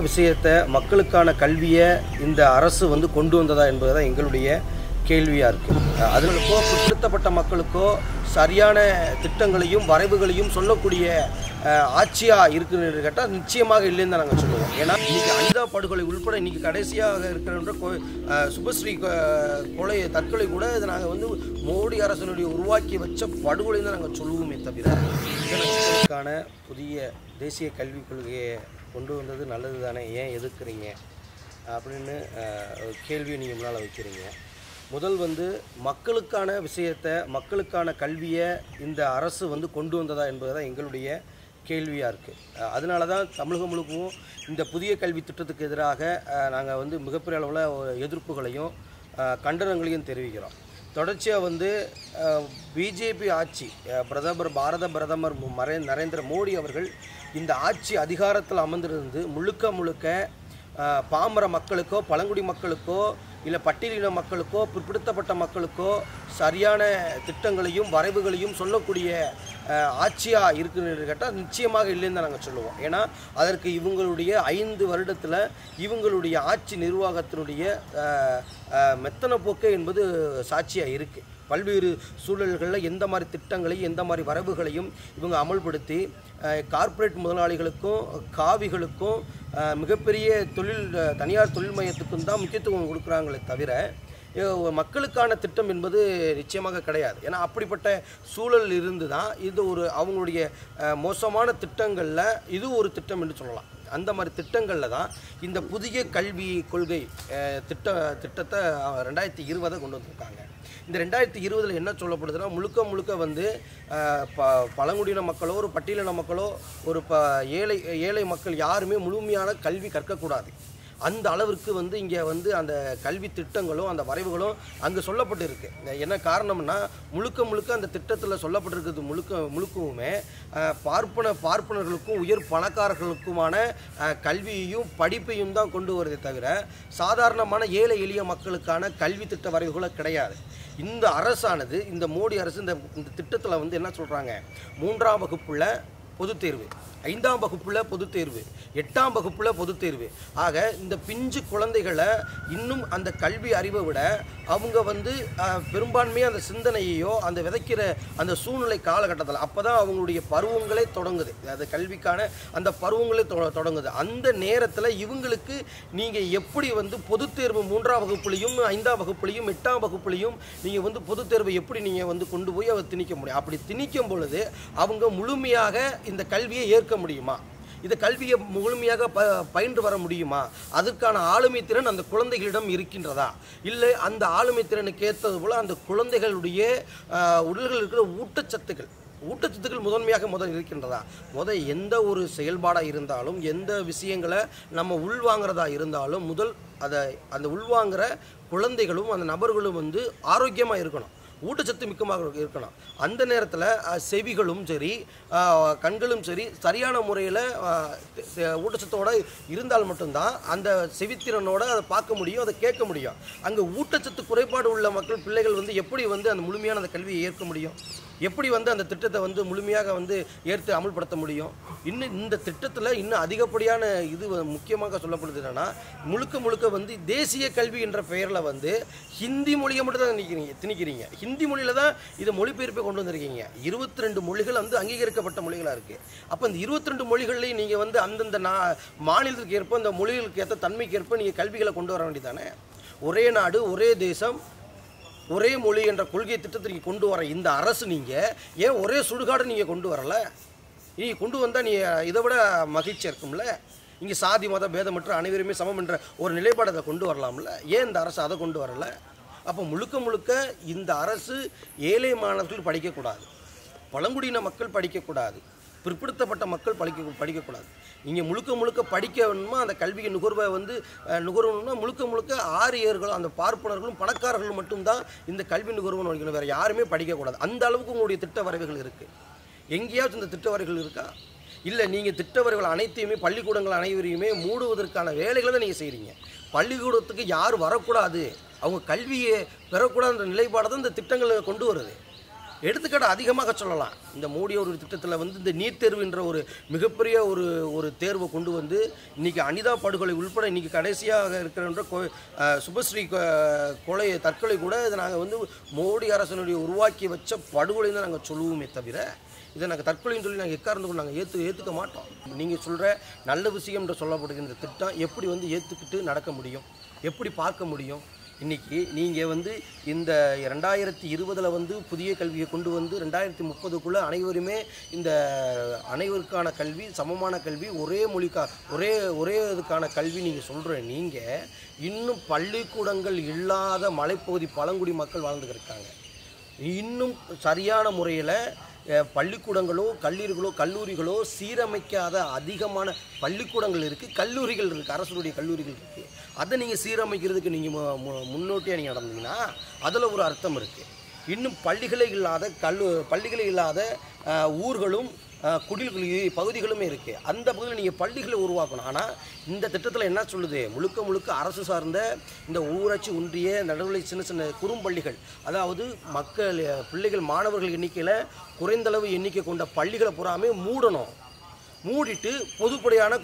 விஷயத்தை மக்களுக்கான கல்வியை இந்த அரசு வந்து கொண்டு வந்ததா என்பதுதான் எங்களுடைய கேள்வியாக இருக்குது. அதுகளுக்கோ பிற்படுத்தப்பட்ட மக்களுக்கோ சரியான திட்டங்களையும் வரைவுகளையும் சொல்லக்கூடிய ஆட்சியாக இருக்குன்னு கேட்டால் நிச்சயமாக இல்லைன்னு தான் நாங்கள் சொல்லுவோம். ஏன்னா இன்றைக்கி அனிதா படுகொலை உள்பட இன்றைக்கி கடைசியாக இருக்கிற சுபஸ்ரீ கொலை தற்கொலை கூட இதை நாங்கள் வந்து மோடி அரசனுடைய உருவாக்கி வச்ச படுகொலைன்னு தான் நாங்கள் சொல்லுவோமே தவிர இதற்கான புதிய தேசிய கல்விக் கொள்கையை கொண்டு வந்தது நல்லது தானே, ஏன் எதிர்க்கிறீங்க அப்படின்னு கேள்வியை நீங்கள் முன்னால் வைக்கிறீங்க. முதல் வந்து மக்களுக்கான விஷயத்தை மக்களுக்கான கல்வியை இந்த அரசு வந்து கொண்டு வந்ததா என்பது தான் எங்களுடைய கேள்வியாக இருக்குது. அதனால தான் தமிழகம் முழுக்கவும் இந்த புதிய கல்வி திட்டத்துக்கு எதிராக நாங்கள் வந்து மிகப்பெரிய அளவில் எதிர்ப்புகளையும் கண்டனங்களையும் தெரிவிக்கிறோம். தொடர்ச்சியாக வந்து பிஜேபி ஆட்சி பாரத பிரதமர் நரேந்திர மோடி அவர்கள் இந்த ஆட்சி அதிகாரத்தில் அமர்ந்திருந்து முழுக்க பாமர மக்களுக்கோ பழங்குடி மக்களுக்கோ இல்லை பட்டியலின மக்களுக்கோ பிற்படுத்தப்பட்ட மக்களுக்கோ சரியான திட்டங்களையும் வரைவுகளையும் சொல்லக்கூடிய ஆட்சியாக இருக்குன்னு கேட்டால் நிச்சயமாக இல்லைன்னு தான் நாங்கள் சொல்லுவோம். ஏன்னா அதற்கு இவங்களுடைய 5 வருடத்தில் இவங்களுடைய ஆட்சி நிர்வாகத்தினுடைய மெத்தன போக்கு என்பது சாட்சியாக இருக்குது. பல்வேறு சூழல்களில் எந்த மாதிரி திட்டங்களையும் எந்த மாதிரி வரவுகளையும் இவங்க அமல்படுத்தி கார்ப்பரேட் முதலாளிகளுக்கும் காவிகளுக்கும் மிகப்பெரிய தனியார் தொழில் மையத்துக்கும் தான் முக்கியத்துவம் கொடுக்குறாங்களே தவிர மக்களுக்கான திட்டம் என்பது நிச்சயமாக கிடையாது. ஏன்னா அப்படிப்பட்ட சூழல் இருந்து தான் இது அவங்களுடைய மோசமான திட்டங்களில் இது ஒரு திட்டம் என்று சொல்லலாம். அந்த மாதிரி திட்டங்களில் தான் இந்த புதிய கல்வி கொள்கை திட்டத்தை 2020 கொண்டு வந்திருக்காங்க. இந்த 2020 என்ன சொல்லப்படுதுன்னா முழுக்க வந்து பழங்குடியின மக்களோ ஒரு பட்டியலின மக்களோ ஒரு ஏழை மக்கள் யாருமே முழுமையான கல்வி கற்கக்கூடாது. அந்த அளவிற்கு வந்து இங்கே வந்து அந்த கல்வி திட்டங்களும் அந்த வரைவுகளும் அங்கே சொல்லப்பட்டு இருக்கு. என்ன காரணம்னா முழுக்க அந்த திட்டத்தில் சொல்லப்பட்டிருக்கிறது முழுக்கவுமே பார்ப்பனர்களுக்கும் உயர் பணக்காரர்களுக்குமான கல்வியையும் படிப்பையும் தான் கொண்டு வருதே தவிர சாதாரணமான ஏழை எளிய மக்களுக்கான கல்வி திட்ட வரைவுகளோ கிடையாது. இந்த அரசானது இந்த மோடி அரசு இந்த திட்டத்தில் வந்து என்ன சொல்கிறாங்க, 3ஆம் வகுப்புல பொதுத் தேர்வு, 5ஆம் வகுப்புல பொதுத் தேர்வு, 8ஆம் வகுப்புல பொதுத் தேர்வு. ஆக இந்த பிஞ்சு குழந்தைகளை இன்னும் அந்த கல்வி அறிவை விட அவங்க வந்து பெரும்பான்மையாக அந்த சிந்தனையோ அந்த விதைக்கிற அந்த சூழ்நிலை காலகட்டத்தில் அப்போ தான் அவங்களுடைய பருவங்களே தொடங்குது. அது கல்விக்கான அந்த பருவங்களே தொடங்குது. அந்த நேரத்தில் இவங்களுக்கு நீங்கள் எப்படி வந்து பொதுத் தேர்வு 3ஆம் வகுப்புலையும் 5ஆம் வகுப்புலையும் 8ஆம் வகுப்புலையும் நீங்கள் வந்து பொதுத் தேர்வை எப்படி நீங்கள் வந்து கொண்டு போய் அவர் திணிக்க முடியும்? அப்படி திணிக்கும் பொழுது அவங்க முழுமையாக இந்த கல்வியை ஏற்க முடியுமா? இந்த கல்வியை முழுமையாக பயின்று வர முடியுமா? அதற்கான ஆளுமை திறன் அந்த குழந்தைகளிடம் இருக்கின்றதா? இல்லை அந்த ஆளுமை திறனுக்கு ஏற்றது போல் அந்த குழந்தைகளுடைய உடல்களில் இருக்கிற ஊட்டச்சத்துக்கள் முதல் இருக்கின்றதா? எந்த ஒரு செயல்பாடாக இருந்தாலும் எந்த விஷயங்களை நம்ம உள்வாங்கிறதா இருந்தாலும் அந்த உள்வாங்கிற குழந்தைகளும் அந்த நபர்களும் வந்து ஆரோக்கியமாக இருக்கணும், ஊட்டச்சத்து மிக்கமாக இருக்கணும். அந்த நேரத்தில் செவிகளும் சரி கண்களும் சரி சரியான முறையில் ஊட்டச்சத்தோடு இருந்தால் மட்டும்தான் அந்த செவித்திறனோடு அதை பார்க்க முடியும், அதை கேட்க முடியும். அங்கே ஊட்டச்சத்து குறைபாடு உள்ள பிள்ளைகள் வந்து எப்படி வந்து அந்த முழுமையான அந்த கல்வியை ஏற்க முடியும்? எப்படி வந்து அந்த திட்டத்தை வந்து முழுமையாக வந்து ஏற்று அமல்படுத்த முடியும்? இன்னும் இந்த திட்டத்தில் இன்னும் அதிகப்படியான இது முக்கியமாக சொல்லப்படுது என்னன்னா முழுக்க வந்து தேசிய கல்வி என்ற பெயரில் வந்து ஹிந்தி மொழியை மட்டும் தான் திணிக்கிறீங்க. ஹிந்தி மொழியில் தான் இதை மொழிபெயர்ப்பை கொண்டு வந்திருக்கீங்க. 22 மொழிகள் வந்து அங்கீகரிக்கப்பட்ட மொழிகளாக இருக்குது. அப்போ இந்த 22 மொழிகள்லையும் நீங்கள் வந்து அந்தந்த மாநிலத்துக்கு ஏற்ப அந்த மொழிகளுக்கு ஏற்ற தன்மைக்கு ஏற்ப நீங்கள் கல்விகளை கொண்டு வர வேண்டியதானே? ஒரே நாடு ஒரே தேசம் ஒரே மொழி என்ற கொள்கை திட்டத்தை கொண்டு வர இந்த அரசு நீங்கள் ஏன் ஒரே சுடுகாடு நீங்கள் கொண்டு வரலை? நீங்கள் கொண்டு வந்தால் இதை விட மகிழ்ச்சியாக இருக்கும்ல. இங்கே சாதி மத பேதமற்ற அனைவருமே சமம் என்ற ஒரு நிலைப்பாடை கொண்டு வரலாம்ல. ஏன் இந்த அரசு அதை கொண்டு வரலை? அப்போ முழுக்க இந்த அரசு ஏழை மாணவர்கள் படிக்கக்கூடாது, பழங்குடியின மக்கள் படிக்கக்கூடாது, பிற்படுத்தப்பட்ட மக்கள் படிக்கக்கூடாது. நீங்கள் முழுக்க படிக்க வேணுமா? அந்த கல்வியை நுகர்வணும்னா முழுக்க ஆரியர்களும் அந்த பார்ப்பனர்களும் பணக்காரர்களும் மட்டும்தான் இந்த கல்வி நுகர்வு வைக்கணும், வேறு யாருமே படிக்கக்கூடாது. அந்த அளவுக்கு உங்களுடைய திட்ட வரைவுகள் இருக்குது. எங்கேயாச்சும் இந்த திட்ட வரைவுகள் இருக்கா? இல்லை நீங்கள் திட்ட வரைவுகள் அனைத்தையுமே பள்ளிக்கூடங்கள் அனைவரையுமே மூடுவதற்கான வேலைகளை தான் நீங்கள் செய்கிறீங்க. பள்ளிக்கூடத்துக்கு யார் வரக்கூடாது, அவங்க கல்வியை பெறக்கூடாதுன்ற நிலைப்பாடு தான் இந்த திட்டங்களை கொண்டு வருது. எடுத்துக்காட்டு அதிகமாக சொல்லலாம். இந்த மோடி ஒரு திட்டத்தில் வந்து இந்த நீட் தேர்வுன்ற ஒரு மிகப்பெரிய ஒரு தேர்வை கொண்டு வந்து இன்றைக்கி அனிதா படுகொலை உள்பட இன்றைக்கி கடைசியாக இருக்கிறன்ற சுபஸ்ரீ கொலை தற்கொலை கூட இதை நாங்கள் வந்து மோடி அரசனுடைய உருவாக்கி வச்ச படுகொலைன்னு தான் நாங்கள் சொல்லுவோமே தவிர இதை நாங்கள் தற்கொலைன்னு சொல்லி நாங்கள் எக்காரணம் கொண்டு நாங்கள் ஏற்றுக்க மாட்டோம். நீங்கள் சொல்கிற நல்ல விஷயம் என்று சொல்லப்படுகின்ற திட்டம் எப்படி வந்து ஏற்றுக்கிட்டு நடக்க முடியும், எப்படி பார்க்க முடியும்? இன்றைக்கி நீங்கள் வந்து இந்த 2020 வந்து புதிய கல்வியை கொண்டு வந்து 2030க்குள்ளே அனைவருமே இந்த அனைவருக்கான கல்வி, சமமான கல்வி, ஒரே ஒரே இதுக்கான கல்வி நீங்கள் சொல்கிற நீங்கள் இன்னும் பள்ளிக்கூடங்கள் இல்லாத மலைப்பகுதி பழங்குடி மக்கள் வாழ்ந்துக்கிருக்காங்க. இன்னும் சரியான முறையில் பள்ளிக்கூடங்களோ கல்லூரிகளோ சீரமைக்காத அதிகமான பள்ளிக்கூடங்கள் இருக்குது, கல்லூரிகள் இருக்குது, அரசுடைய கல்லூரிகள் இருக்குது. அதை நீங்கள் சீரமைக்கிறதுக்கு நீங்கள் முன்னோட்டியாக நீங்கள் நடந்தீங்கன்னா அதில் ஒரு அர்த்தம் இருக்குது. இன்னும் பள்ளிகளே இல்லாத ஊர்களும் பகுதிகளுமே இருக்குது. அந்த பகுதியில் நீங்கள் பள்ளிகளை உருவாக்கணும். ஆனால் இந்த திட்டத்தில் என்ன சொல்லுது, முழுக்க அரசு சார்ந்த இந்த ஊராட்சி ஒன்றிய நடுநிலை சின்ன குறும்பள்ளிகள், அதாவது பிள்ளைகள் மாணவர்கள் எண்ணிக்கையில் குறைந்தளவு எண்ணிக்கை கொண்ட பள்ளிகளை பூராமே மூடிட்டு பொதுப்படையான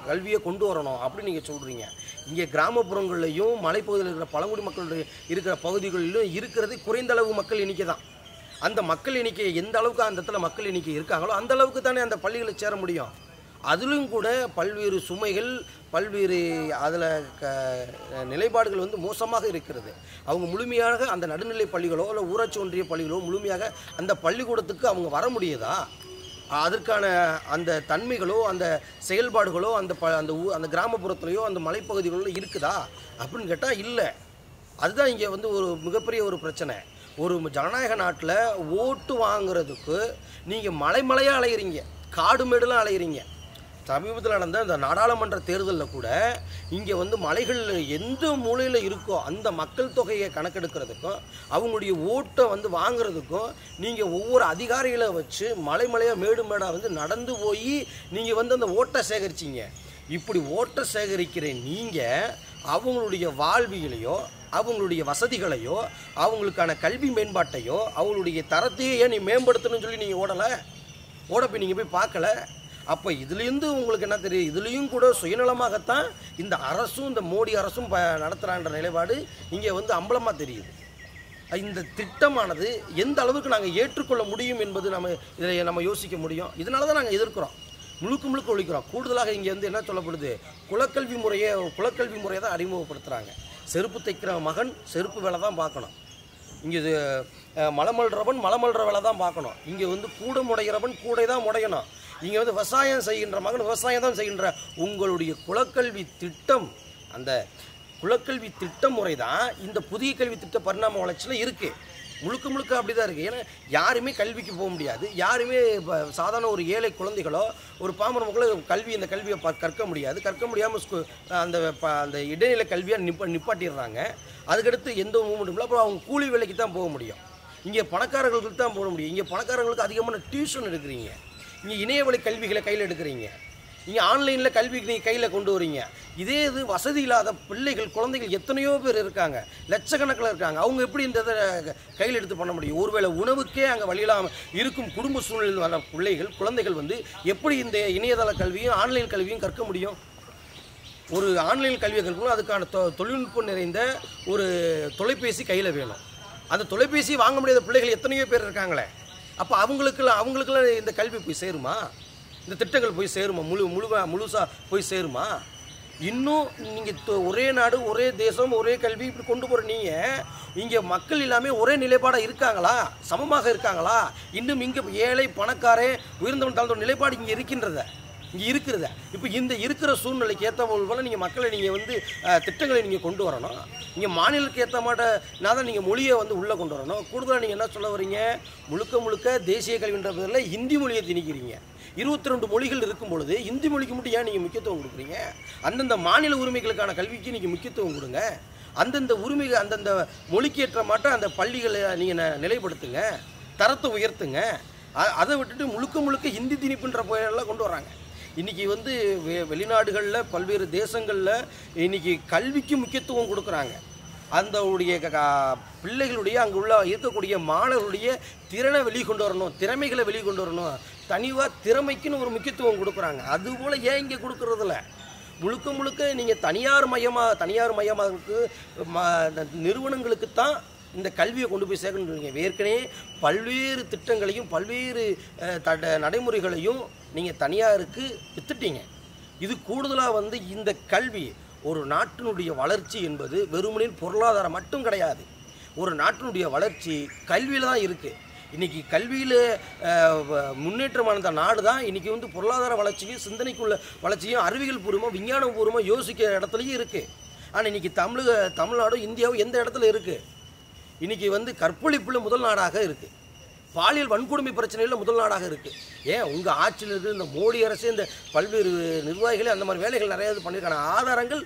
கல்வியை கொண்டு வரணும் அப்படின்னு நீங்கள் சொல்கிறீங்க. இங்கே கிராமப்புறங்கள்லையும் மலைப்பகுதியில் இருக்கிற பழங்குடி மக்கள் இருக்கிற பகுதிகளிலும் இருக்கிறது குறைந்தளவு மக்கள் எண்ணிக்கை தான். அந்த மக்கள் எண்ணிக்கை எந்த அளவுக்கு அந்த இடத்துல மக்கள் எண்ணிக்கை இருக்காங்களோ அந்த அளவுக்கு தானே அந்த பள்ளிகளை சேர முடியும். அதிலும் கூட பல்வேறு சுமைகள், பல்வேறு அதில் நிலைப்பாடுகள் வந்து மோசமாக இருக்கிறது. அவங்க முழுமையாக அந்த நடுநிலை பள்ளிகளோ இல்லை ஊராட்சி ஒன்றிய பள்ளிகளோ முழுமையாக அந்த பள்ளிக்கூடத்துக்கு அவங்க வர முடியுதா? அதற்கான அந்த தன்மைகளோ அந்த செயல்பாடுகளோ அந்த கிராமப்புறத்துலையோ அந்த மலைப்பகுதிகளோ இருக்குதா அப்படின்னு கேட்டால் இல்லை. அதுதான் இங்கே வந்து ஒரு மிகப்பெரிய ஒரு பிரச்சனை. ஒரு ஜனநாயக நாட்டில் ஓட்டு வாங்குறதுக்கு நீங்கள் மலையாக அலையிறீங்க, காடு மேடுலாம் அலையிறீங்க. சமீபத்தில் நடந்த இந்த நாடாளுமன்ற தேர்தலில் கூட இங்கே வந்து மலைகள் எந்த மூலையில் இருக்கோ அந்த மக்கள் தொகையை கணக்கெடுக்கிறதுக்கும் அவங்களுடைய ஓட்டை வந்து வாங்குறதுக்கும் நீங்கள் ஒவ்வொரு அதிகாரிகளை வச்சு மலையாக மேடாக வந்து நடந்து போய் நீங்கள் வந்து அந்த ஓட்டை சேகரிச்சிங்க. இப்படி ஓட்டை சேகரிக்கிற நீங்கள் அவங்களுடைய வாழ்வியலையோ அவங்களுடைய வசதிகளையோ அவங்களுக்கான கல்வி மேம்பாட்டையோ அவங்களுடைய தரத்தையோ ஏன் நீ மேம்படுத்தணும்னு சொல்லி நீங்கள் போய் நீங்கள் போய் பார்க்கல. அப்போ இதுலேருந்து உங்களுக்கு என்ன தெரியும், இதுலேயும் கூட சுயநலமாகத்தான் இந்த அரசும் இந்த மோடி அரசும் நடத்துகிறான்ற நிலைப்பாடு இங்கே வந்து அம்பலமாக தெரியுது. இந்த திட்டமானது எந்த அளவுக்கு நாங்கள் ஏற்றுக்கொள்ள முடியும் என்பது நம்ம யோசிக்க முடியும். இதனால தான் நாங்கள் எதிர்க்கிறோம், முழுக்க ஒழிக்கிறோம். கூடுதலாக இங்கே வந்து என்ன சொல்லப்படுது, குலக்கல்வி முறையை தான் அறிமுகப்படுத்துகிறாங்க. செருப்பு தைக்கிற மகன் செருப்பு வேலை தான் பார்க்கணும். இங்கே இது மலமல்றவன் வேலை தான் பார்க்கணும். இங்கே வந்து கூட முடைகிறவன் கூடை தான் முடையணும். இங்கே வந்து விவசாயம் செய்கின்ற மகன் விவசாயம் தான் செய்கின்ற உங்களுடைய குலக்கல்வி திட்டம், அந்த குலக்கல்வி திட்ட முறை தான் இந்த புதிய கல்வி திட்ட பரிணாம வளர்ச்சியில் இருக்குது. முழுக்க அப்படி தான் இருக்குது. ஏன்னா யாருமே கல்விக்கு போக முடியாது, யாருமே சாதாரண ஒரு ஏழை குழந்தைகளோ ஒரு பாமர மக்களோ இந்த கல்வியை கற்க முடியாமல் அந்த இடைநிலை கல்வியாக நிப்பாட்டிடுறாங்க. அதுக்கடுத்து எந்த மூமெண்ட்டும் இல்லை. அப்புறம் அவங்க கூலி வேலைக்கு தான் போக முடியும். இங்கே பணக்காரர்களுக்கு தான் போக முடியும். இங்கே பணக்காரர்களுக்கு அதிகமான டியூஷன் எடுக்கிறீங்க, இங்கே இணையவழி கல்விகளை கையில் எடுக்கிறீங்க, இங்கே ஆன்லைனில் கல்விக்கு நீங்கள் கையில் கொண்டு வரீங்க. இதே இது வசதி இல்லாத பிள்ளைகள் குழந்தைகள் எத்தனையோ பேர் இருக்காங்க, லட்சக்கணக்கில் இருக்காங்க. அவங்க எப்படி இந்த இதை கையில் எடுத்து பண்ண முடியும்? ஒருவேளை உணவுக்கே அங்கே வழியில்லாமல் இருக்கும் குடும்ப சூழ்நிலையில் வர குழந்தைகள் வந்து எப்படி இந்த இணையதள கல்வியும் ஆன்லைன் கல்வியும் கற்க முடியும்? ஒரு ஆன்லைன் கல்வியை கற்கணும், அதுக்கான தொழில்நுட்பம் நிறைந்த ஒரு தொலைபேசி கையில் வேணும். அந்த தொலைபேசி வாங்க முடியாத பிள்ளைகள் எத்தனையோ பேர் இருக்காங்களே. அப்போ அவங்களுக்கெல்லாம் இந்த கல்வி போய் சேருமா? இந்த திட்டங்கள் போய் சேருமா? முழுசாக போய் சேருமா? இன்னும் நீங்கள் ஒரே நாடு ஒரே தேசம் ஒரே கல்வி இப்படி கொண்டு போகிற நீங்கள் இங்கே மக்கள் எல்லாமே ஒரே நிலைப்பாடாக இருக்காங்களா? சமமாக இருக்காங்களா? இன்னும் இங்கே ஏழை பணக்காரே உயர்ந்தவன் தாழ்ந்த நிலைப்பாடு இங்கே இருக்கிறத இப்போ இந்த இருக்கிற சூழ்நிலைக்கு ஏற்ற போல் நீங்கள் மக்களை நீங்கள் வந்து திட்டங்களை நீங்கள் கொண்டு வரணும். நீங்கள் மாநிலத்துக்கு ஏற்ற மாட்டேனா தான் நீங்கள் மொழியை வந்து உள்ளே கொண்டு வரணும். கூடுதலாக நீங்கள் என்ன சொல்ல வரீங்க, முழுக்க தேசிய கல்வின்ற பேரில் ஹிந்தி மொழியை திணிக்கிறீங்க. 22 மொழிகள் இருக்கும் பொழுது ஹிந்தி மொழிக்கு மட்டும் ஏன் நீங்கள் முக்கியத்துவம் கொடுக்குறீங்க? அந்தந்த மாநில உரிமைகளுக்கான கல்விக்கு நீங்கள் முக்கியத்துவம் கொடுங்க. அந்தந்த உரிமைகள் அந்தந்த மொழிக்கு ஏற்ற மாட்ட அந்த பள்ளிகளை நீங்கள் நிலைப்படுத்துங்க, தரத்தை உயர்த்துங்க. அதை விட்டுட்டு முழுக்க ஹிந்தி திணிப்புன்ற பெயரெல்லாம் கொண்டு வராங்க. இன்றைக்கி வந்து வெளிநாடுகளில் பல்வேறு தேசங்களில் இன்றைக்கி கல்விக்கு முக்கியத்துவம் கொடுக்குறாங்க. அந்தவுடைய பிள்ளைகளுடைய அங்கே உள்ள இருக்கக்கூடிய மாணவர்களுடைய திறனை வெளிக்கொண்டு வரணும், திறமைகளை வெளிக்கொண்டு வரணும். தனிவாக திறமைக்குன்னு ஒரு முக்கியத்துவம் கொடுக்குறாங்க. அதுபோல் ஏன் இங்கே கொடுக்குறதில்ல? முழுக்க முழுக்க நீங்கள் தனியார் மயமாக்கு நிறுவனங்களுக்கு தான் இந்த கல்வியை கொண்டு போய் சேர்க்கணும். ஏற்கனவே பல்வேறு திட்டங்களையும் பல்வேறு நடைமுறைகளையும் நீங்கள் தனியாருக்கு வித்துட்டீங்க. இது கூடுதலாக இந்த கல்வி ஒரு நாட்டினுடைய வளர்ச்சி என்பது வெறுமனின் பொருளாதாரம் மட்டும் கிடையாது. ஒரு நாட்டினுடைய வளர்ச்சி கல்வியில் தான் இருக்குது. இன்றைக்கி கல்வியில் முன்னேற்றமான நாடு தான் இன்றைக்கி பொருளாதார வளர்ச்சியும் சிந்தனைக்குள்ள வளர்ச்சியும் அறிவியல் பூர்வமாக விஞ்ஞானபூர்வமாக யோசிக்கிற இடத்துலையும் இருக்குது. ஆனால் இன்றைக்கி தமிழ்நாடும் இந்தியாவும் எந்த இடத்துல இருக்குது? இன்றைக்கி கற்பழிப்பில் முதல் நாடாக இருக்குது. பாலியல் வன்கொடுமை பிரச்சனையில் முதல் நாடாக இருக்குது. ஏன் உங்கள் ஆட்சியில் இருக்கிற இந்த மோடி அரசு இந்த பல்வேறு நிர்வாகிகளே அந்த மாதிரி வேலைகள் நிறையா பண்ணியிருக்கான ஆதாரங்கள்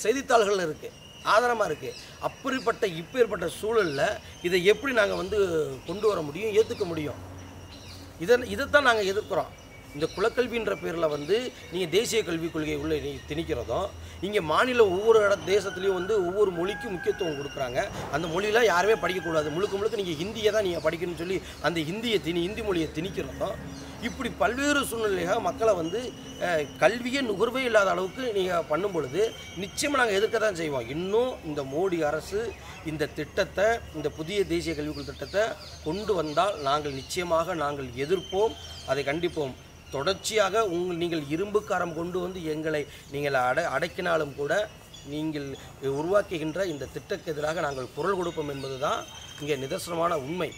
செய்தித்தாள்களில் இருக்குது, ஆதாரமாக இருக்குது. அப்படிப்பட்ட இப்பேற்பட்ட சூழலில் இதை எப்படி நாங்கள் கொண்டு வர முடியும், ஏற்றுக்க முடியும்? இதைத்தான் நாங்கள் எதிர்க்கிறோம். இந்த குலக்கல்வின்ற பேரில் நீங்கள் தேசிய கல்விக் கொள்கை உள்ள திணிக்கிறதும், இங்கே மாநில ஒவ்வொரு தேசத்துலேயும் ஒவ்வொரு மொழிக்கும் முக்கியத்துவம் கொடுக்குறாங்க. அந்த மொழியெலாம் யாருமே படிக்கக்கூடாது, முழுக்க முழுக்க நீங்கள் ஹிந்தியை தான் நீங்கள் படிக்கணும்னு சொல்லி அந்த ஹிந்தி மொழியை திணிக்கிறதும், இப்படி பல்வேறு சூழ்நிலையாக மக்களை கல்வியே நுகர்வே இல்லாத அளவுக்கு நீங்கள் பண்ணும் பொழுது நிச்சயமாக நாங்கள் எதிர்க்க தான் செய்வோம். இன்னும் இந்த மோடி அரசு இந்த திட்டத்தை, இந்த புதிய தேசிய கல்விக் திட்டத்தை கொண்டு வந்தால் நாங்கள் எதிர்ப்போம், அதை கண்டிப்போம். தொடர்ச்சியாக நீங்கள் இரும்புக்காரம் கொண்டு எங்களை நீங்கள் அடைக்கினாலும் கூட நீங்கள் உருவாக்குகின்ற இந்த திட்டத்துக்கு எதிராக நாங்கள் குரல் கொடுப்போம் என்பது தான் இங்கே நிதர்சனமான உண்மை.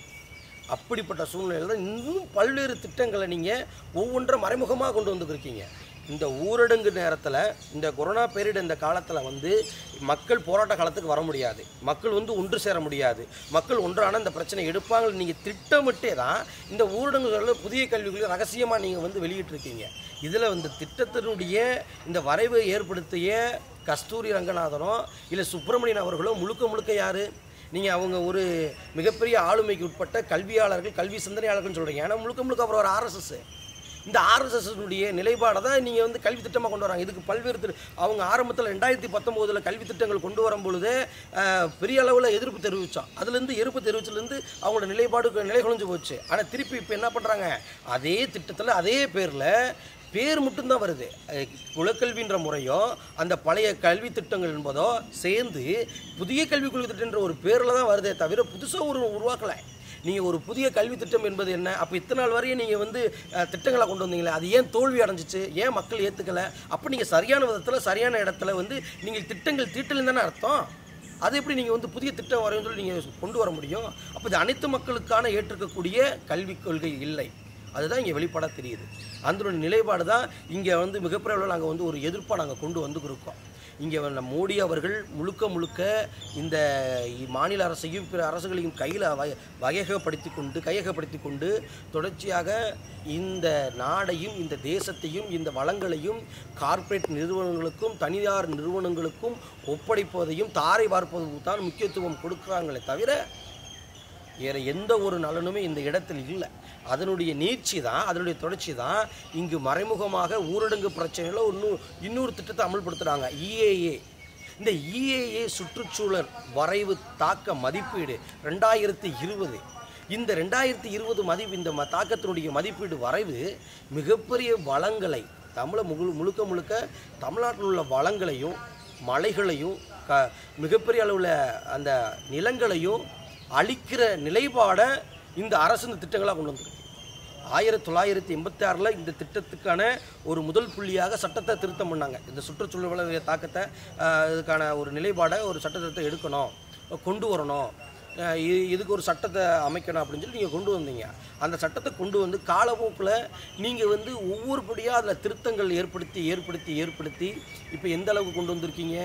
அப்படிப்பட்ட சூழ்நிலையில் தான் இன்னும் பல்வேறு திட்டங்களை நீங்கள் ஒவ்வொன்றை மறைமுகமாக கொண்டு வந்துருக்கீங்க. இந்த ஊரடங்கு நேரத்தில், இந்த கொரோனா பீரியட் இந்த காலத்தில் மக்கள் போராட்ட காலத்துக்கு வர முடியாது, மக்கள் ஒன்று சேர முடியாது, மக்கள் ஒன்றான இந்த பிரச்சனை எடுப்பாங்க. நீங்கள் திட்டமிட்டே தான் இந்த ஊரடங்குகளில் புதிய கல்விகளை ரகசியமாக நீங்கள் வெளியிட்டிருக்கீங்க. இதில் திட்டத்தினுடைய இந்த வரைவை ஏற்படுத்திய கஸ்தூரி ரங்கநாதனோ இல்லை சுப்பிரமணியன் அவர்களோ முழுக்க யார்? நீங்கள் அவங்க ஒரு மிகப்பெரிய ஆளுமைக்கு உட்பட்ட கல்வியாளர்கள், கல்வி சிந்தனையாளர்கள்னு சொல்கிறீங்க. ஏன்னா முழுக்க அவர் ஒரு ஆர்எஸ்எஸ். இந்த ஆர்எஸ்எஸ்னுடைய நிலைப்பாடை தான் நீங்கள் கல்வி திட்டமாக கொண்டு வராங்க. இதுக்கு பல்வேறு அவங்க ஆரம்பத்தில் 2019 கல்வி திட்டங்கள் கொண்டு வரும்பொழுது பெரிய அளவில் எதிர்ப்பு தெரிவித்தோம். அதுலேருந்து எதிர்ப்பு தெரிவிச்சிலேருந்து அவங்களோட நிலை குலைஞ்சு போச்சு. ஆனால் திருப்பி இப்போ என்ன பண்ணுறாங்க? அதே திட்டத்தில் அதே பேர் மட்டும்தான் வருது. குலக்கல்வின்ற முறையோ அந்த பழைய கல்வி திட்டங்கள் என்பதோ சேர்ந்து புதிய கல்விக் கொள்கை திட்டன்ற ஒரு பேரில் தான் வருதே தவிர புதுசாக உருவாக்கலை. நீங்கள் ஒரு புதிய கல்வி திட்டம் என்பது என்ன? அப்போ இத்தனை நாள் வரையும் நீங்கள் திட்டங்களை கொண்டு வந்தீங்களே, அது ஏன் தோல்வி அடைஞ்சிச்சு? ஏன் மக்கள் ஏற்றுக்கலை? அப்போ நீங்கள் சரியான விதத்தில் சரியான இடத்துல நீங்கள் திட்டங்கள் தீட்டல் தானே அர்த்தம். அது எப்படி நீங்கள் புதிய திட்டம் வரையும் சொல்லி நீங்கள் கொண்டு வர முடியும்? அப்போ இது அனைத்து மக்களுக்கான ஏற்றுக்கக்கூடிய கல்விக் கொள்கை இல்லை. அதுதான் இங்கே வெளிப்பாடாக தெரியுது. அதனுடைய நிலைப்பாடு தான் இங்கே மிகப்பெரிய அளவில் நாங்கள் ஒரு எதிர்ப்பாக நாங்கள் கொண்டு இருக்கோம். இங்கே மோடி அவர்கள் முழுக்க இந்த மாநில அரசையும் பிற அரசுகளையும் கையகப்படுத்தி கொண்டு தொடர்ச்சியாக இந்த நாடையும் இந்த தேசத்தையும் இந்த வளங்களையும் கார்ப்பரேட் நிறுவனங்களுக்கும் தனியார் நிறுவனங்களுக்கும் ஒப்படைப்பதையும் தாரை பார்ப்பதுக்கு தான் முக்கியத்துவம் கொடுக்குறாங்களே தவிர வேறு எந்த ஒரு நலனுமே இந்த இடத்தில் இல்லை. அதனுடைய நீட்சி தான், அதனுடைய தொடர்ச்சி தான் இங்கு மறைமுகமாக ஊரடங்கு பிரச்சனையில் இன்னொரு திட்டத்தை அமல்படுத்துகிறாங்க, EAA. இந்த EAA சுற்றுச்சூழல் வரைவு தாக்க மதிப்பீடு 2020. இந்த 2020 இந்த தாக்கத்தினுடைய மதிப்பீடு வரைவு மிகப்பெரிய வளங்களை முழுக்க தமிழ்நாட்டில் உள்ள வளங்களையும் மலைகளையும் மிகப்பெரிய அளவில் அந்த நிலங்களையும் அளிக்கிற நிலைப்பாடை இந்த அரசு இந்த திட்டங்களாக கொண்டு வந்திருக்கு. 1986 இந்த திட்டத்துக்கான ஒரு முதல் புள்ளியாக சட்டத்தை திருத்தம் பண்ணாங்க. இந்த சுற்றுச்சூழல் தாக்கத்தை இதுக்கான ஒரு நிலைப்பாடை ஒரு சட்டத்தை எடுக்கணும், கொண்டு வரணும், இதுக்கு ஒரு சட்டத்தை அமைக்கணும் அப்படின்னு சொல்லி நீங்கள் கொண்டு வந்தீங்க. அந்த சட்டத்தை கொண்டு காலப்போக்கில் நீங்கள் ஒவ்வொரு படியாக அதில் திருத்தங்கள் ஏற்படுத்தி இப்போ எந்த அளவுக்கு கொண்டு வந்திருக்கீங்க?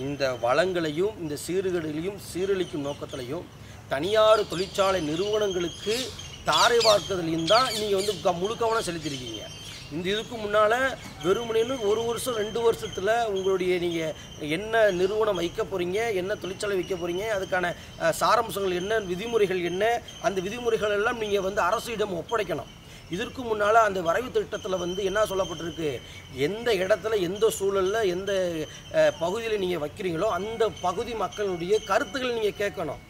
இந்த வளங்களையும் இந்த சீரழிக்கும் நோக்கத்திலையும் தனியார் தொழிற்சாலை நிறுவனங்களுக்கு தாரை வார்த்ததுலையும் தான் நீங்கள் முழு கவனம் செலுத்தியிருக்கீங்க. இந்த இதுக்கு முன்னால் வெறுமனேன்னு 1 வருஷம் 2 வருஷத்தில் உங்களுடைய நீங்கள் என்ன நிறுவனம் வைக்க போகிறீங்க, என்ன தொழிற்சாலை வைக்க போகிறீங்க, அதுக்கான சாராம்சங்கள் என்ன, விதிமுறைகள் என்ன, அந்த விதிமுறைகள் எல்லாம் நீங்கள் அரசிடம் ஒப்படைக்கணும். இதற்கு முன்னால் அந்த வரைவு திட்டத்தில் வந்து என்ன சொல்லப்பட்டிருக்கு, எந்த இடத்துல எந்த சூழலில் எந்த பகுதியில் நீங்கள் வைக்கிறீங்களோ அந்த பகுதி மக்களுடைய கருத்துக்கள் நீங்கள் கேட்கணும்.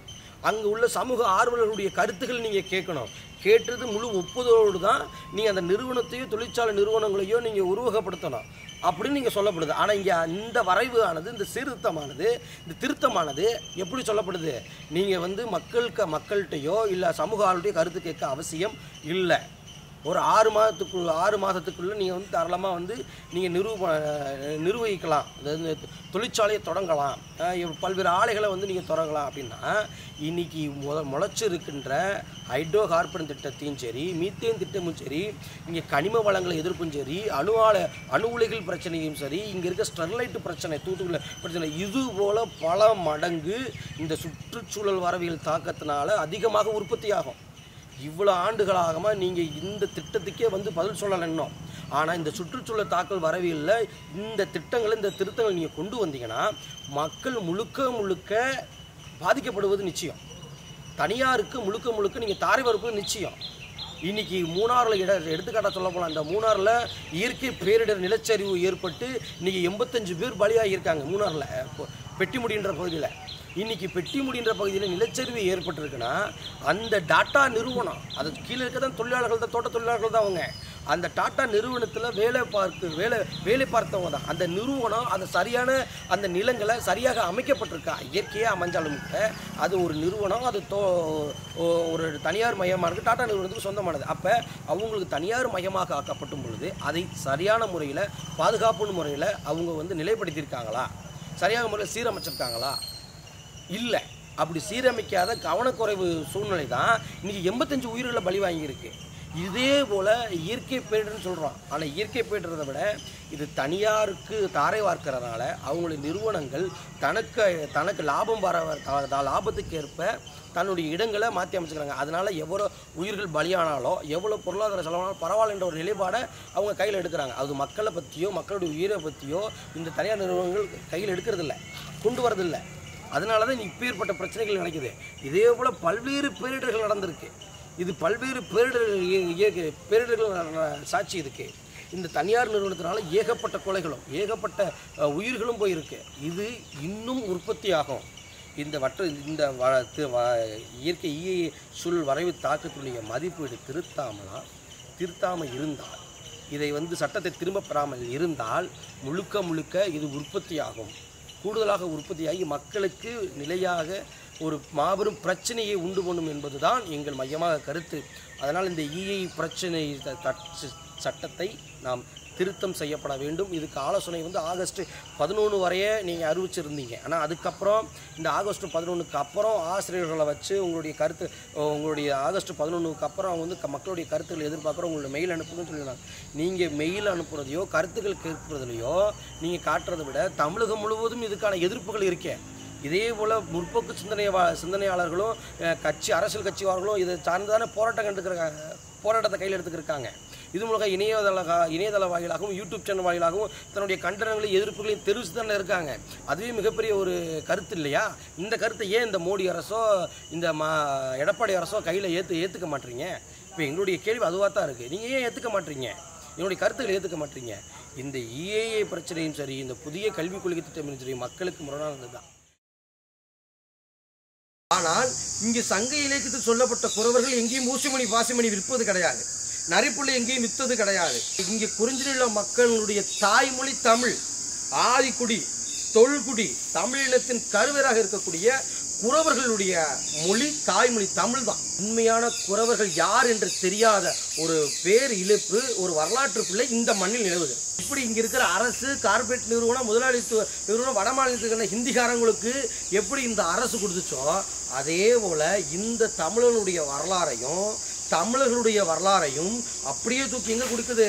அங்கே உள்ள சமூக ஆர்வலர்களுடைய கருத்துக்கள் நீங்கள் கேட்கணும். கேட்டது முழு ஒப்புதலோடு தான் நீங்கள் அந்த நிறுவனத்தையோ தொழிற்சாலை நிறுவனங்களையோ நீங்கள் உருவகப்படுத்தணும் அப்படின்னு நீங்கள் சொல்லப்படுது. ஆனால் இங்கே இந்த வரைவு ஆனது, இந்த சீர்திருத்தமானது, இந்த திருத்தமானது எப்படி சொல்லப்படுது, நீங்கள் வந்து மக்கள்கிட்டையோ இல்லை சமூக ஆளுடைய கருத்து கேட்க அவசியம் இல்லை. ஒரு 6 மாதத்துக்குள்ளே நீங்கள் வந்து தாராளமாக வந்து நீங்கள் நிர்வகிக்கலாம், அதாவது தொழிற்சாலையை தொடங்கலாம், பல்வேறு ஆலைகளை வந்து நீங்கள் தொடங்கலாம். அப்படின்னா இன்றைக்கி முளைச்சிருக்கின்ற ஹைட்ரோ கார்பன் திட்டத்தையும் சரி, மீத்தேன் திட்டமும் சரி, இங்கே கனிம வளங்களை எதிர்ப்பும் சரி, அணு உலைகள் பிரச்சனையும் சரி, இங்கே இருக்க ஸ்டெர்லைட் பிரச்சனை, தூத்துக்குடியில் பிரச்சனை, இது போல் பல மடங்கு இந்த சுற்றுச்சூழல் வரவியல் தாக்கத்தினால அதிகமாக உற்பத்தி ஆகும். இவ்வளோ ஆண்டுகளாகமா நீங்கள் இந்த திட்டத்துக்கே வந்து பதில் சொல்லலைன்னோ. ஆனால் இந்த சுற்றுச்சூழல் தாக்கல் வரவில்லை, இந்த திட்டங்களை இந்த திருத்தங்கள் நீங்கள் கொண்டு வந்தீங்கன்னா மக்கள் முழுக்க பாதிக்கப்படுவது நிச்சயம். தனியாருக்கு முழுக்க நீங்கள் தாரை வரப்பது நிச்சயம். இன்றைக்கி மூணாறில் எடுத்துக்காட்டாக சொல்ல போகலாம். இந்த மூணாறில் இயற்கை பேரிடர் நிலச்சரிவு ஏற்பட்டு இன்றைக்கி 85 பேர் பலியாகியிருக்காங்க. மூணாறில் பெட்டிமுடின்ற பகுதியில் இன்றைக்கி பெட்டிமுடின்ற பகுதியில் நிலச்சரிவு ஏற்பட்டிருக்குன்னா அந்த டாட்டா நிறுவனம், அது கீழே இருக்க தான் தொழிலாளர்கள் தான், தோட்ட தொழிலாளர்கள் தான் அவங்க. அந்த டாட்டா நிறுவனத்தில் வேலை பார்த்தவங்க தான். அந்த நிறுவனம் அந்த சரியான அந்த நிலங்களை சரியாக அமைக்கப்பட்டிருக்கா. இயற்கையாக அமைஞ்சாலும் கூட அது ஒரு நிறுவனம், அது ஒரு தனியார் மையமானது டாட்டா நிறுவனத்துக்கு சொந்தமானது. அப்போ அவங்களுக்கு தனியார் மையமாக ஆக்கப்படும் பொழுது அதை சரியான முறையில் பாதுகாப்புன்னு முறையில் அவங்க வந்து நிலைப்படுத்தியிருக்காங்களா, சரியான முறையில் சீரமைச்சிருக்காங்களா? இல்லை. அப்படி சீரமைக்காத கவனக்குறைவு சூழ்நிலை தான் இன்றைக்கி 85 உயிர்களை பலி வாங்கியிருக்கு. இதே போல் இயற்கை பேரிடர்னு சொல்கிறோம். ஆனால் இயற்கை பேரிடரை விட இது தனியாருக்கு தாரை வார்க்கிறதுனால அவங்களுடைய நிறுவனங்கள் தனக்கு லாபத்துக்கு ஏற்ப தன்னுடைய இடங்களை மாற்றி அமைச்சுக்கிறாங்க. அதனால் எவ்வளோ உயிர்கள் பலியானாலோ எவ்வளோ பொருளாதார செலவானாலும் பரவாயில்லன்ற ஒரு நிலைப்பாடை அவங்க கையில் எடுக்கிறாங்க. அது மக்களை பற்றியோ மக்களுடைய உயிரை பற்றியோ இந்த தனியார் நிறுவனங்கள் கையில் எடுக்கிறதில்ல, கொண்டு வரதில்லை. அதனால தான் இப்பேற்பட்ட பிரச்சனைகள் நடக்குது. இதே போல் பல்வேறு பேரிடர்கள் நடந்திருக்கு. இது பல்வேறு பேரிடர்கள் சாட்சி இதுக்கு. இந்த தனியார் நிறுவனத்தினால ஏகப்பட்ட கொலைகளும் ஏகப்பட்ட உயிர்களும் போயிருக்கு. இது இன்னும் உற்பத்தி ஆகும். இந்த இயற்கை சூழல் வரைவு தாக்கத்துடைய மதிப்பீடு திருத்தாமல் இருந்தால், இதை வந்து சட்டத்தை திரும்ப பெறாமல் இருந்தால் முழுக்க இது உற்பத்தி ஆகும். கூடுதலாக உற்பத்தியாகி மக்களுக்கு நிலையாக ஒரு மாபெரும் பிரச்சனையை உண்டு பண்ணும் என்பதுதான் எங்கள் மையமாக கருத்து. அதனால் இந்த பிரச்சனை சட்டத்தை நாம் திருத்தம் செய்யப்பட வேண்டும். இதுக்கு ஆலோசனை வந்து ஆகஸ்ட் 11 வரையே நீங்கள் அறிவிச்சிருந்தீங்க. ஆனால் அதுக்கப்புறம் இந்த ஆகஸ்ட் 11க்கு அப்புறம் ஆசிரியர்களை வச்சு உங்களுடைய ஆகஸ்ட் 11க்கு அப்புறம் வந்து மக்களுடைய கருத்துக்களை எதிர்பார்க்குறோம், உங்களுடைய மெயில் அனுப்புங்கன்னு சொல்லிடுறாங்க. நீங்கள் மெயில் அனுப்புறதையோ கருத்துக்கள் கேட்பதிலையோ நீங்கள் காட்டுறதை விட தமிழகம் முழுவதும் இதுக்கான எதிர்ப்புகள் இருக்கே. இதே போல் முற்போக்கு சிந்தனையாளர்களும் அரசியல் கட்சிவார்களும் இதை சார்ந்தான போராட்டத்தை கையில் எடுத்துக்கிருக்காங்க. இது மூலமாக இணையதள வாயிலாகவும் யூடியூப் சேனல் வாயிலாகவும் தன்னுடைய கண்டனங்களையும் எதிர்ப்புகளையும் தெரிவித்து தானே இருக்காங்க. அதுவே மிகப்பெரிய ஒரு கருத்து இல்லையா? இந்த கருத்தை ஏன் இந்த மோடி அரசோ இந்த எடப்பாடி அரசோ கையில் ஏற்றுக்க மாட்டீங்க? இப்போ எங்களுடைய கேள்வி அதுவாக தான் இருக்குது. நீங்கள் ஏன் ஏற்றுக்க மாட்டீங்க? என்னுடைய கருத்துக்களை ஏற்றுக்க மாட்டீங்க? இந்த பிரச்சனையும் சரி, இந்த புதிய கல்விக் கொள்கை திட்டமும் சரி மக்களுக்கு முரணானது தான். ஆனால் இங்கு சங்க இலக்கியத்தில் சொல்லப்பட்ட குறவர்கள் எங்கேயும் ஊசிமணி பாசிமணி விற்பது கிடையாது, நரிப்புள்ளி எங்கேயும் வித்தது கிடையாது. இங்கே குறிஞ்சிலுள்ள மக்களுடைய தாய்மொழி தமிழ், ஆதிக்குடி, தொல்குடி, தமிழினத்தின் கருவேராக இருக்கக்கூடிய குறவர்களுடைய மொழி தாய்மொழி தமிழ் தான். உண்மையான குறவர்கள் யார் என்று தெரியாத ஒரு பேர் இழப்பு, ஒரு வரலாற்று பிள்ளை இந்த மண்ணில் நிலவுது. இப்படி இங்க இருக்கிற அரசு, கார்பரேட் நிறுவனம், முதலாளித்துவ நிறுவனம், வட மாநிலத்துக்கான ஹிந்திக்காரங்களுக்கு எப்படி இந்த அரசு கொடுத்துச்சோ அதே போல இந்த தமிழனுடைய வரலாறையும் தமிழர்களுடைய வரலாறையும் அப்படியே தூக்கி எங்க கொடுக்குது?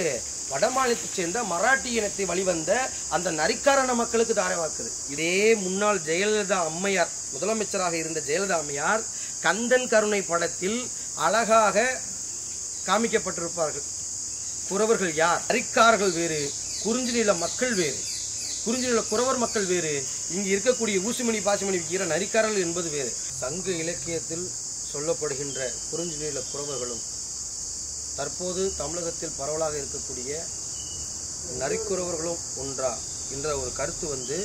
வட மாநிலத்தை சேர்ந்த மராட்டி இனத்தை வழிவந்த அந்த நரிக்காரண மக்களுக்கு தாரைவாக்குது. இதே முன்னாள் ஜெயலலிதா அம்மையார், முதலமைச்சராக இருந்த ஜெயலலிதா அம்மையார் கந்தன் கருணை படத்தில் அழகாக காமிக்கப்பட்டிருப்பார்கள். குறவர்கள் யார்? நரிக்காரர்கள் வேறு, குறிஞ்சி நில மக்கள் வேறு, குறிஞ்சி நில குறவர் மக்கள் வேறு, இங்கு இருக்கக்கூடிய ஊசிமணி பாசிமணி விற்கிற நரிக்காரர்கள் என்பது வேறு. சங்க இலக்கியத்தில் சொல்லப்படுகின்ற குறிஞ்சி நில குறவர்களும் தற்போது தமிழகத்தில் பரவலாக இருக்கக்கூடிய நரிக்குறவர்களும் ஒன்றா என்ற ஒரு கருத்து வந்து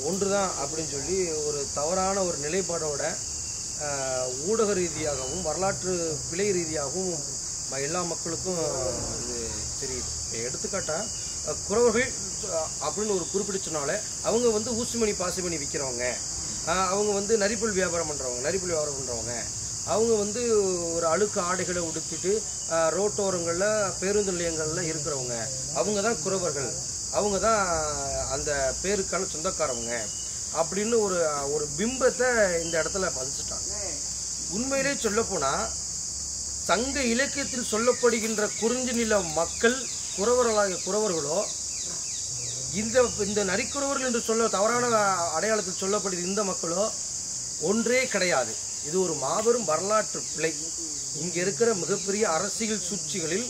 ஒன்றுதான் அப்படின்னு சொல்லி ஒரு தவறான ஒரு நிலைப்பாடோட ஊடக ரீதியாகவும் வரலாற்று பிழை ரீதியாகவும் எல்லா மக்களுக்கும் இது தெரியுது. எடுத்துக்காட்டாக குறவர்கள் அப்படின்னு ஒரு குறிப்பிடுச்சனால அவங்க வந்து ஊசிமணி பாசிமணி விற்கிறவங்க, அவங்க வந்து நரிப்புல் வியாபாரம் பண்ணுறவங்க, அவங்க வந்து ஒரு அழுக்கு ஆடைகளை உடுத்திட்டு ரோட்டோரங்களில் பேருந்து நிலையங்களில் இருக்கிறவங்க, அவங்க தான் குறவர்கள், அவங்க தான் அந்த பேருக்கான சொந்தக்காரவங்க அப்படின்னு ஒரு பிம்பத்தை இந்த இடத்துல பதிச்சுட்டாங்க. உண்மையிலே சொல்லப்போனால் சங்க இலக்கியத்தில் சொல்லப்படுகின்ற குறிஞ்சி நில மக்கள் குறவர்களோ இந்த நரிக்குறவர்கள் என்று சொல்ல தவறான அடையாளத்தில் சொல்லப்படுகிற இந்த மக்களோ ஒன்றே கிடையாது. இது ஒரு மாபெரும் வரலாற்று பிழை. இங்கே இருக்கிற மிகப்பெரிய அரசியல் சூழ்ச்சிகளில்,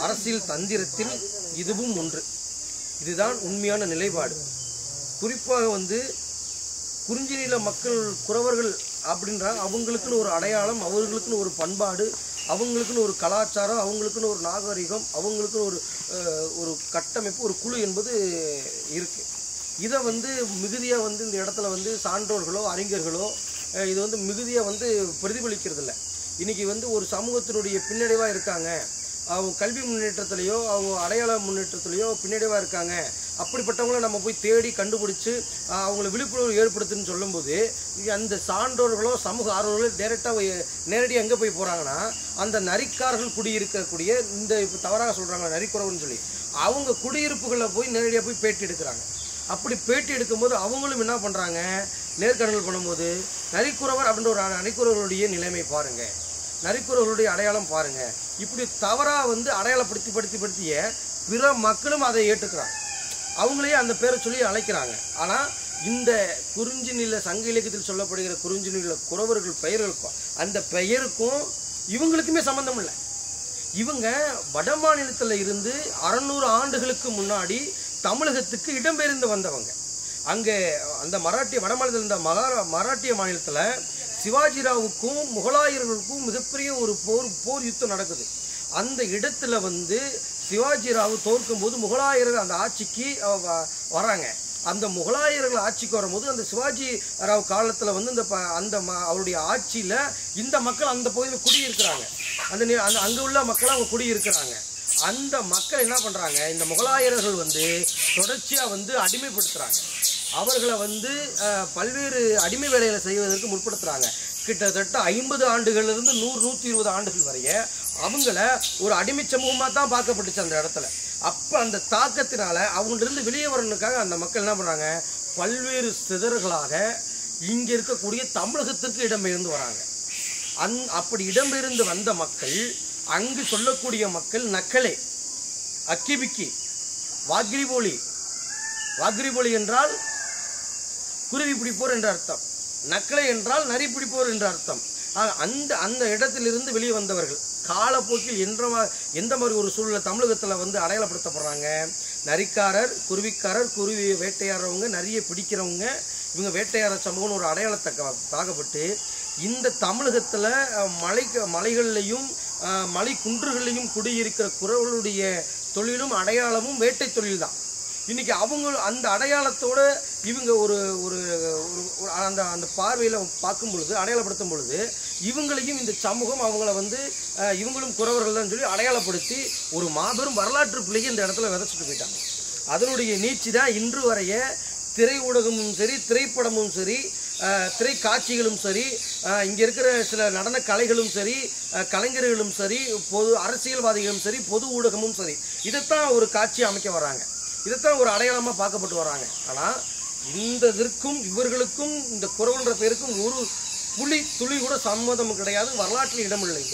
அரசியல் தந்திரத்தில் இதுவும் ஒன்று. இதுதான் உண்மையான நிலைப்பாடு. குறிப்பாக வந்து குறிஞ்சி நில மக்கள் குறவர்கள் அப்படின்றா அவங்களுக்குன்னு ஒரு அடையாளம், அவங்களுக்குன்னு ஒரு பண்பாடு, அவங்களுக்குன்னு ஒரு கலாச்சாரம், அவங்களுக்குன்னு ஒரு நாகரிகம், அவங்களுக்குன்னு ஒரு கட்டமைப்பு, ஒரு குழு என்பது இருக்குது. இதை வந்து மிகுதியாக வந்து இந்த இடத்துல வந்து சான்றோர்களோ அறிஞர்களோ இது வந்து மிகுதியாக வந்து பிரதிபலிக்கிறதில்ல. இன்றைக்கி வந்து ஒரு சமூகத்தினுடைய பின்னடைவாக இருக்காங்க, அவங்க கல்வி முன்னேற்றத்துலையோ அவங்க அடையாள முன்னேற்றத்துலையோ பின்னடைவாக இருக்காங்க, அப்படிப்பட்டவங்கள நம்ம போய் தேடி கண்டுபிடிச்சி அவங்கள விழிப்புணர்வு ஏற்படுத்துன்னு சொல்லும்போது அந்த சான்றோர்களோ சமூக ஆர்வலர்களோ நேரடியாக எங்கே போய் போகிறாங்கன்னா அந்த நரிக்காரர்கள் குடியிருக்கக்கூடிய இந்த இப்போ தவறாக சொல்கிறாங்க நரிக்குறவர்னு சொல்லி அவங்க குடியிருப்புகளில் போய் நேரடியாக போய் பேட்டி எடுக்கிறாங்க. அப்படி பேட்டி எடுக்கும்போது அவங்களும் என்ன பண்ணுறாங்க, நேர்காணல் பண்ணும்போது நரிக்குறவர் அப்படின்ற ஒரு நரிக்குறவர்களுடைய நிலைமை பாருங்கள், நரிக்குறவர்களுடைய அடையாளம் பாருங்கள், இப்படி தவறாக வந்து அடையாளப்படுத்திய பிற மக்களும் அதை ஏற்றுக்கிறாங்க, அவங்களையே அந்த பேரை சொல்லி அழைக்கிறாங்க. ஆனால் இந்த குறிஞ்சி நில சங்க இலக்கியத்தில் சொல்லப்படுகிற குறிஞ்சி நில குறவர்கள் பெயர்களுக்கும் அந்த பெயருக்கும் இவங்களுக்குமே சம்மந்தம் இல்லை. இவங்க வட மாநிலத்தில் இருந்து 600 ஆண்டுகளுக்கு முன்னாடி தமிழகத்துக்கு இடம்பெயர்ந்து வந்தவங்க. அங்கே அந்த வட மாநிலத்தில் இருந்த மராட்டிய மாநிலத்தில் சிவாஜிராவுக்கும் முகலாயர்களுக்கும் மிகப்பெரிய ஒரு போர் யுத்தம் நடக்குது. அந்த இடத்துல வந்து சிவாஜிராவு தோற்கும் போது முகலாயர்கள் அந்த ஆட்சிக்கு வராங்க. அந்த முகலாயர்கள் ஆட்சிக்கு வரும்போது அந்த சிவாஜி ராவ் காலத்தில் வந்து அவருடைய ஆட்சியில் இந்த மக்கள் அந்த பகுதியில் குடியிருக்கிறாங்க. அங்கே உள்ள மக்கள் அவங்க குடியிருக்கிறாங்க. அந்த மக்கள் என்ன பண்ணுறாங்க, இந்த முகலாயர்கள் வந்து தொடர்ச்சியாக வந்து அடிமைப்படுத்துகிறாங்க. அவர்களை வந்து பல்வேறு அடிமை வேலைகளை செய்வதற்கு முற்படுத்துகிறாங்க. கிட்டத்தட்ட 50 ஆண்டுகளிலிருந்து 100-120 ஆண்டுகள் வரைய அவங்கள ஒரு அடிமை சமூகமாக தான் பார்க்கப்பட்டுச்சு அந்த இடத்துல. அப்போ அந்த தாக்கத்தினால அவங்கள்டிருந்து வெளியே வரணுக்காக அந்த மக்கள் என்ன பண்ணுறாங்க, பல்வேறு சிதறுகளாக இங்கே இருக்கக்கூடிய தமிழகத்திற்கு இடம்பெயர்ந்து வராங்க. அப்படி இடம்பெயர்ந்து வந்த மக்கள் அங்கு சொல்லக்கூடிய மக்கள் நக்கலே, அக்கிபிக்கி, வாக்ரிபொலி என்றால் குருவி பிடிப்போர் என்ற அர்த்தம், நக்கலை என்றால் நரி பிடிப்போர் என்ற அர்த்தம். அந்த இடத்திலிருந்து வெளியே வந்தவர்கள் காலப்போக்கில் எந்த மாதிரி ஒரு சூழ்நிலை தமிழகத்தில் வந்து அடையாளப்படுத்தப்படுறாங்க. நரிக்காரர், குருவி வேட்டையாடுறவங்க, நரியை பிடிக்கிறவங்க, இவங்க வேட்டையாட சமூகம்னு ஒரு அடையாளத்தை தாக்கப்பட்டு இந்த தமிழகத்தில் மலைகள்லையும் மலை குன்றுகள்லையும் குடியிருக்கிற குறவர்களுடைய தொழிலும் அடையாளமும் வேட்டை தொழில் தான். இன்றைக்கி அவங்க அந்த அடையாளத்தோடு இவங்க அந்த பார்வையில் பார்க்கும் பொழுது, அடையாளப்படுத்தும் பொழுது இவங்களையும் இந்த சமூகம் அவங்கள வந்து இவங்களும் குறவர்கள் தான் சொல்லி அடையாளப்படுத்தி ஒரு மாபெரும் வரலாற்று பிள்ளையை இந்த இடத்துல விதைச்சிட்டு போயிட்டாங்க. அதனுடைய நீட்சி தான் இன்று வரைய திரை ஊடகமும் சரி, திரைப்படமும் சரி, திரைக்காட்சிகளும் சரி, இங்கே இருக்கிற சில நடன கலைகளும் சரி, கலைஞர்களும் சரி, அரசியல்வாதிகளும் சரி, பொது ஊடகமும் சரி, இதைத்தான் ஒரு காட்சி அமைக்க வராங்க, இதைத்தான் ஒரு அடையாளமாக பார்க்கப்பட்டு வராங்க. ஆனால் இதற்கும் இவர்களுக்கும் இந்த குறவன்ற பேருக்கும் ஒரு துளி கூட சம்மதம் கிடையாது, வரலாற்றில் இடமில்லை.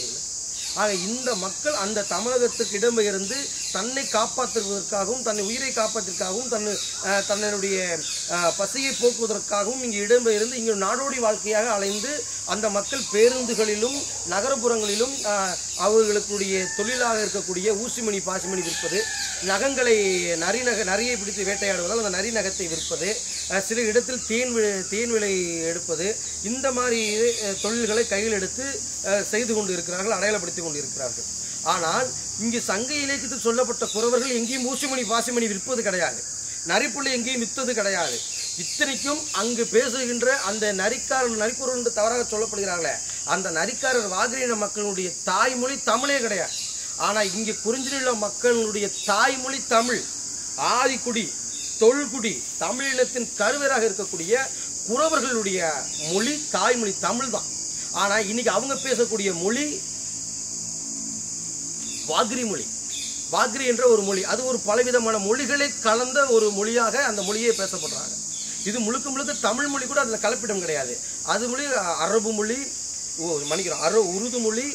ஆக இந்த மக்கள் அந்த தமிழகத்துக்கு இடம்பெயர்ந்து தன்னை காப்பாற்றுவதற்காகவும், தன்னை உயிரை காப்பாற்றுவதற்காகவும், தன்னுடைய பசியை போக்குவதற்காகவும் இங்கே இடம்பெயர்ந்து இங்கே நாடோடி வாழ்க்கையாக அலைந்து அந்த மக்கள் பேருந்துகளிலும் நகரப்புறங்களிலும் அவர்களுடைய தொழிலாக இருக்கக்கூடிய ஊசிமணி பாசிமணி விற்பது, நகங்களை நரியை பிடித்து வேட்டையாடுவதால் அந்த நரி நகத்தை விற்பது, சில இடத்தில் தேன் விலை எடுப்பது, இந்த மாதிரி தொழில்களை கையில் எடுத்து செய்து கொண்டு இருக்கிறார்கள், அடையாளப்படுத்தி கொண்டு இருக்கிறார்கள். ஆனால் இங்கு சங்க இலக்கியத்தில் சொல்லப்பட்ட குறவர்கள் எங்கேயும் ஊசிமணி பாசிமணி விற்பது கிடையாது, நரிப்புள்ளி எங்கேயும் விற்பது கிடையாது. இத்தனைக்கும் அங்கு பேசுகின்ற அந்த நரிக்குறவர் என்று தவறாக சொல்லப்படுகிறார்களே, அந்த நரிக்காரர் வாகரியின மக்களுடைய தாய்மொழி தமிழே கிடையாது. ஆனால் இங்கே குறிஞ்சிநில மக்களுடைய தாய்மொழி தமிழ். ஆதிக்குடி தொல்குடி தமிழினத்தின் கருவேராக இருக்கக்கூடிய குறவர்களுடைய மொழி தாய்மொழி தமிழ் தான். ஆனால் இன்னைக்கு அவங்க பேசக்கூடிய மொழி வாகரி மொழி. வாகரி என்ற ஒரு மொழி, அது ஒரு பலவிதமான மொழிகளை கலந்த ஒரு மொழியாக அந்த மொழியே பேசப்படுறாங்க. இது முழுக்க முழுக்க தமிழ் மொழி கூட அதில் கலப்பிடம் கிடையாது. அது மொழி அரபு மொழி, உருது மொழி,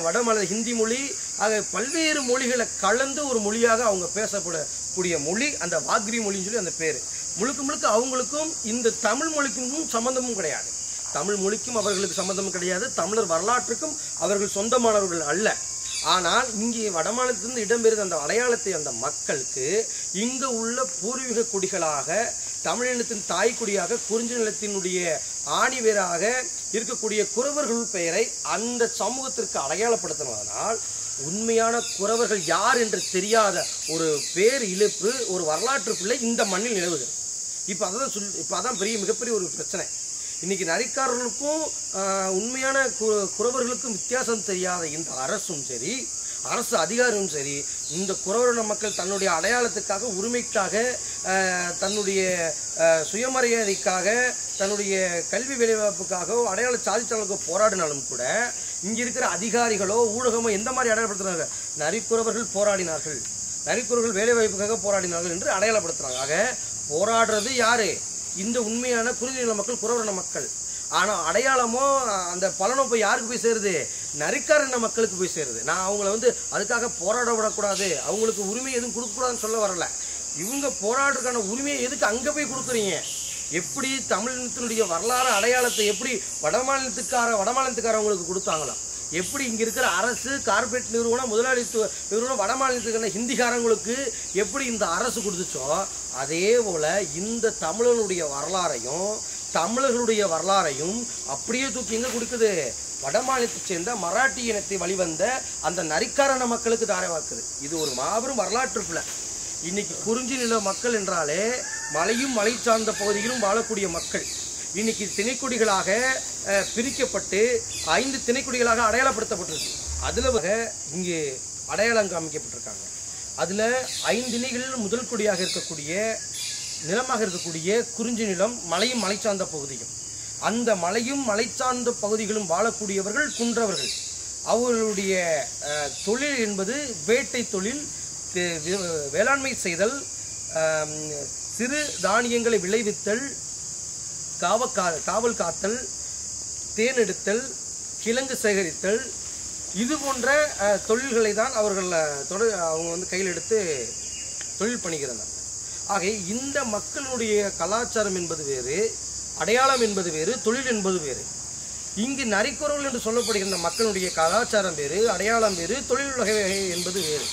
வடமலை ஹிந்தி மொழி ஆக பல்வேறு மொழிகளை கலந்து ஒரு மொழியாக அவங்க பேசப்படக்கூடிய மொழி அந்த வாகரி மொழின்னு சொல்லி அந்த பேர். முழுக்க முழுக்க அவங்களுக்கும் இந்த தமிழ் மொழிக்கும் சம்பந்தமும் கிடையாது. தமிழ் மொழிக்கும் அவர்களுக்கு சம்பந்தமும் கிடையாது. தமிழர் வரலாற்றுக்கும் அவர்கள் சொந்தமானவர்கள் அல்ல. ஆனால் இங்கே வடமாநிலத்திலிருந்து இடம்பெறுத அந்த அடையாளத்தை அந்த மக்களுக்கு இங்கு உள்ள பூர்வீக குடிகளாக தமிழினத்தின் தாய்க்குடியாக குறிஞ்சி நிலத்தினுடைய ஆணிவேராக இருக்கக்கூடிய குறவர்கள் பெயரை அந்த சமூகத்திற்கு அடையாளப்படுத்தினதனால் உண்மையான குறவர்கள் யார் என்று தெரியாத ஒரு பேர் இழப்பு, ஒரு வரலாற்று பிள்ளை இந்த மண்ணில் நிலவுகிறது. இப்போ அதான் மிகப்பெரிய ஒரு பிரச்சனை. இன்னைக்கு நரிக்காரர்களுக்கும் உண்மையான குறவர்களுக்கும் வித்தியாசம் தெரியாத இந்த அரசும் சரி, அரசு அதிகாரியும் சரி, இந்த குறவரின மக்கள் தன்னுடைய அடையாளத்துக்காக, உரிமைக்காக, தன்னுடைய சுயமரியாதைக்காக, தன்னுடைய கல்வி வேலைவாய்ப்புக்காக, அடையாள சாதிச்சாலுக்கு போராடினாலும் கூட இங்கே இருக்கிற அதிகாரிகளோ ஊடகமோ எந்த மாதிரி அடையாளப்படுத்துறாங்க? நரிக்குறவர்கள் போராடினார்கள், நரிக்குறவர்கள் வேலைவாய்ப்புக்காக போராடினார்கள் என்று அடையாளப்படுத்துறாங்க. ஆக போராடுறது யாரு? இந்த உண்மையான குறிஞ்சி நில மக்கள், குறவரின மக்கள். ஆனால் அடையாளமோ அந்த பலனோ போய் யாருக்கு போய் சேருது? நரிக்காரன மக்களுக்கு போய் சேருது. நான் அவங்கள அதுக்காக போராட விடக்கூடாது, அவங்களுக்கு உரிமை எதுவும் கொடுக்கக்கூடாதுன்னு சொல்ல வரல. இவங்க போராடுறதுக்கான உரிமையை எதுக்கு அங்கே போய் கொடுக்குறீங்க? எப்படி தமிழினத்தினுடைய வரலாறு அடையாளத்தை எப்படி வடமாநிலத்துக்காரவங்களுக்கு கொடுத்தாங்களோ, எப்படி இங்கே இருக்கிற அரசு, கார்பரேட் நிறுவனம், முதலாளித்துவ நிறுவனம் வடமாநிலத்துக்கான ஹிந்திக்காரங்களுக்கு எப்படி இந்த அரசு கொடுத்துச்சோ, அதே போல் இந்த தமிழனுடைய வரலாறையும் தமிழர்களுடைய வரலாறையும் அப்படியே தூக்கி எங்கே கொடுக்குது? வடமாநிலத்தை சேர்ந்த மராட்டி இனத்தை வழிவந்த அந்த நரிக்காரன மக்களுக்கு தாரைவாக்குது. இது ஒரு மாபெரும் வரலாற்று பிள்ளை. இன்னைக்கு குறிஞ்சி நில மக்கள் என்றாலே மலையும் மலை சார்ந்த பகுதியிலும் வாழக்கூடிய மக்கள். இன்னைக்கு திணைக்குடிகளாக பிரிக்கப்பட்டு 5 திணைக்குடிகளாக அடையாளப்படுத்தப்பட்டிருக்கு. அதில் இங்கே அடையாளம் காமிக்கப்பட்டிருக்காங்க. அதில் 5 திணைகளில் முதல் குடியாக இருக்கக்கூடிய நிலமாக இருக்கக்கூடிய குறிஞ்சி நிலம் மலையும் மலை சார்ந்த பகுதியும். அந்த மலையும் மலை சார்ந்த பகுதிகளும் வாழக்கூடியவர்கள் குன்றவர்கள். அவர்களுடைய தொழில் என்பது வேட்டை தொழில், வேளாண்மை செய்தல், சிறு தானியங்களை விளைவித்தல், காவல் காத்தல், தேன் எடுத்தல், கிழங்கு சேகரித்தல், இது போன்ற தொழில்களை தான் அவர்கள் அவங்க கையில் எடுத்து தொழில் பண்ணிக்கிறாங்க. ஆக இந்த மக்களுடைய கலாச்சாரம் என்பது வேறு, அடையாளம் என்பது வேறு, தொழில் என்பது வேறு. இங்கு நரிக்குறவர்கள் என்று சொல்லப்படுகின்ற மக்களுடைய கலாச்சாரம் வேறு, அடையாளம் வேறு, தொழில் வகை என்பது வேறு.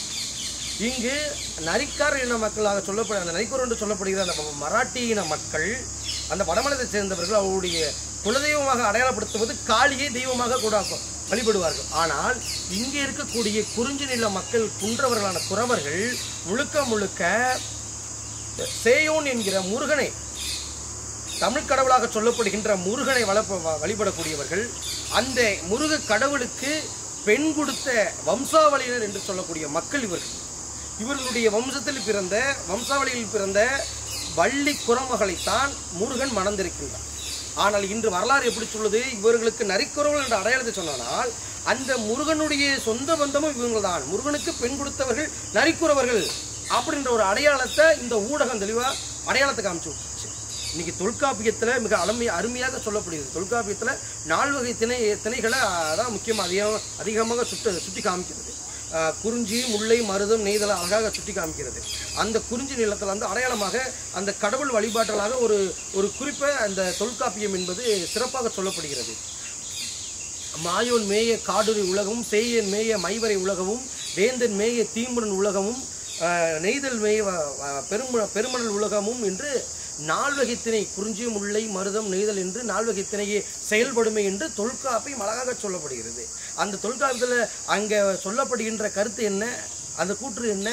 இங்கு நரிக்கார இன மக்களாக சொல்லப்படுற அந்த நரிக்குறவர் என்று சொல்லப்படுகிற அந்த மராட்டி இன மக்கள், அந்த வடமாநிலத்தை சேர்ந்தவர்கள் அவருடைய குலதெய்வமாக அடையாளப்படுத்துவது காளியை தெய்வமாக கூட வழிபடுவார்கள். ஆனால் இங்கே இருக்கக்கூடிய குறிஞ்சி நில மக்கள் குன்றவர்களான குறவர்கள் முழுக்க சேயோன் என்கிற முருகனை, தமிழ் கடவுளாக சொல்லப்படுகின்ற முருகனை வழிபடக்கூடியவர்கள். அந்த முருக கடவுளுக்கு பெண் கொடுத்த வம்சாவளியினர் என்று சொல்லக்கூடிய மக்கள் இவர்கள். இவர்களுடைய வம்சாவளியில் பிறந்த வள்ளி குறமகளைத்தான் முருகன் மணந்திருக்கின்றார். ஆனால் இன்று வரலாறு எப்படி சொல்லுது? இவர்களுக்கு நரிக்குறவர்கள் என்ற அடையாளத்தை சொன்னால் அந்த முருகனுடைய சொந்த பந்தமும் இவர்கள் தான். முருகனுக்கு பெண் கொடுத்தவர்கள் நரிக்குறவர்கள் அப்படின்ற ஒரு அடையாளத்தை இந்த ஊடகம் தெளிவாக அடையாளத்தை காமிச்சு விட்டுச்சு. இன்னைக்கு தொல்காப்பியத்தில் மிக அருமையாக சொல்லப்படுகிறது. தொல்காப்பியத்தில் 4 வகை திணைகளை தான் முக்கியமாக அதிகமாக சுட்டி காமிக்கிறது. குறிஞ்சி, முல்லை, மருதம், நெய்தலை அழகாக சுட்டி காமிக்கிறது. அந்த குறிஞ்சி நிலத்தில் அடையாளமாக அந்த கடவுள் வழிபாட்டலாக ஒரு குறிப்பை அந்த தொல்காப்பியம் என்பது சிறப்பாக சொல்லப்படுகிறது. மாயோன் மேய காடுரி உலகமும், சேயன் மேய மைவரை உலகமும், வேந்தன் மேய தீம்புடன் உலகமும், நெய்தல் மேய பெருமணல் உலகமும் என்று நால்வகைத்திணை குறிஞ்சி முல்லை மருதம் நெய்தல் என்று நால்வகைத்திணையே செயல்படுமை என்று தொல்காப்பியம் அழகாக சொல்லப்படுகிறது. அந்த தொல்காப்பியத்தில் அங்கே சொல்லப்படுகின்ற கருத்து என்ன, அந்த கூற்று என்ன?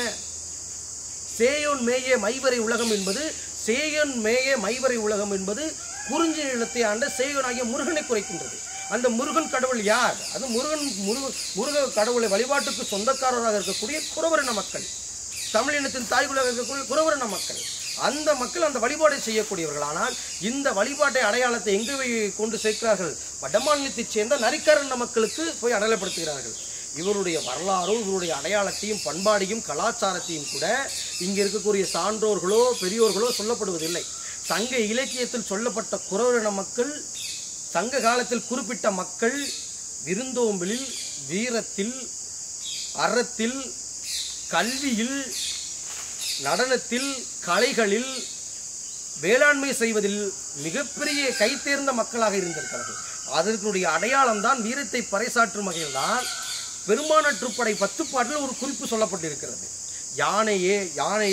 சேயோன் மேய மைவரை உலகம் என்பது சேயோன் மேய மைவரை உலகம் என்பது குறிஞ்சி நிலத்தை ஆண்ட சேயோனாகிய முருகனை குறைக்கின்றது. அந்த முருகன் கடவுள் யார்? அது முருக கடவுளை வழிபாட்டுக்கு சொந்தக்காரராக இருக்கக்கூடிய குறவரின மக்கள், தமிழினத்தின் தாய்குலாக இருக்கக்கூடிய குறவரின மக்கள். அந்த மக்கள் அந்த வழிபாடை செய்யக்கூடியவர்கள். ஆனால் இந்த வழிபாட்டை அடையாளத்தை எங்கு கொண்டு சேர்க்கிறார்கள்? வடமாநிலத்தைச் சேர்ந்த நரிக்காரன மக்களுக்கு போய் அடையாளப்படுத்துகிறார்கள். இவருடைய வரலாறும் இவருடைய அடையாளத்தையும் பண்பாடையும் கலாச்சாரத்தையும் கூட இங்கே இருக்கக்கூடிய சான்றோர்களோ பெரியோர்களோ சொல்லப்படுவதில்லை. சங்க இலக்கியத்தில் சொல்லப்பட்ட குறவரின மக்கள், சங்க காலத்தில் குறிப்பிட்ட மக்கள் விருந்தோம்பலில், வீரத்தில், அறத்தில், கல்வியில், நடனத்தில், கலைகளில், வேளாண்மை செய்வதில் மிகப்பெரிய கைதேர்ந்த மக்களாக இருந்திருக்கிறார்கள். அதனுடைய அடையாளம்தான் வீரத்தை பறைசாற்றும் வகையில்தான் பெருமானற்றுப்படை 10 பாட்டில் ஒரு குறிப்பு சொல்லப்பட்டிருக்கிறது. யானை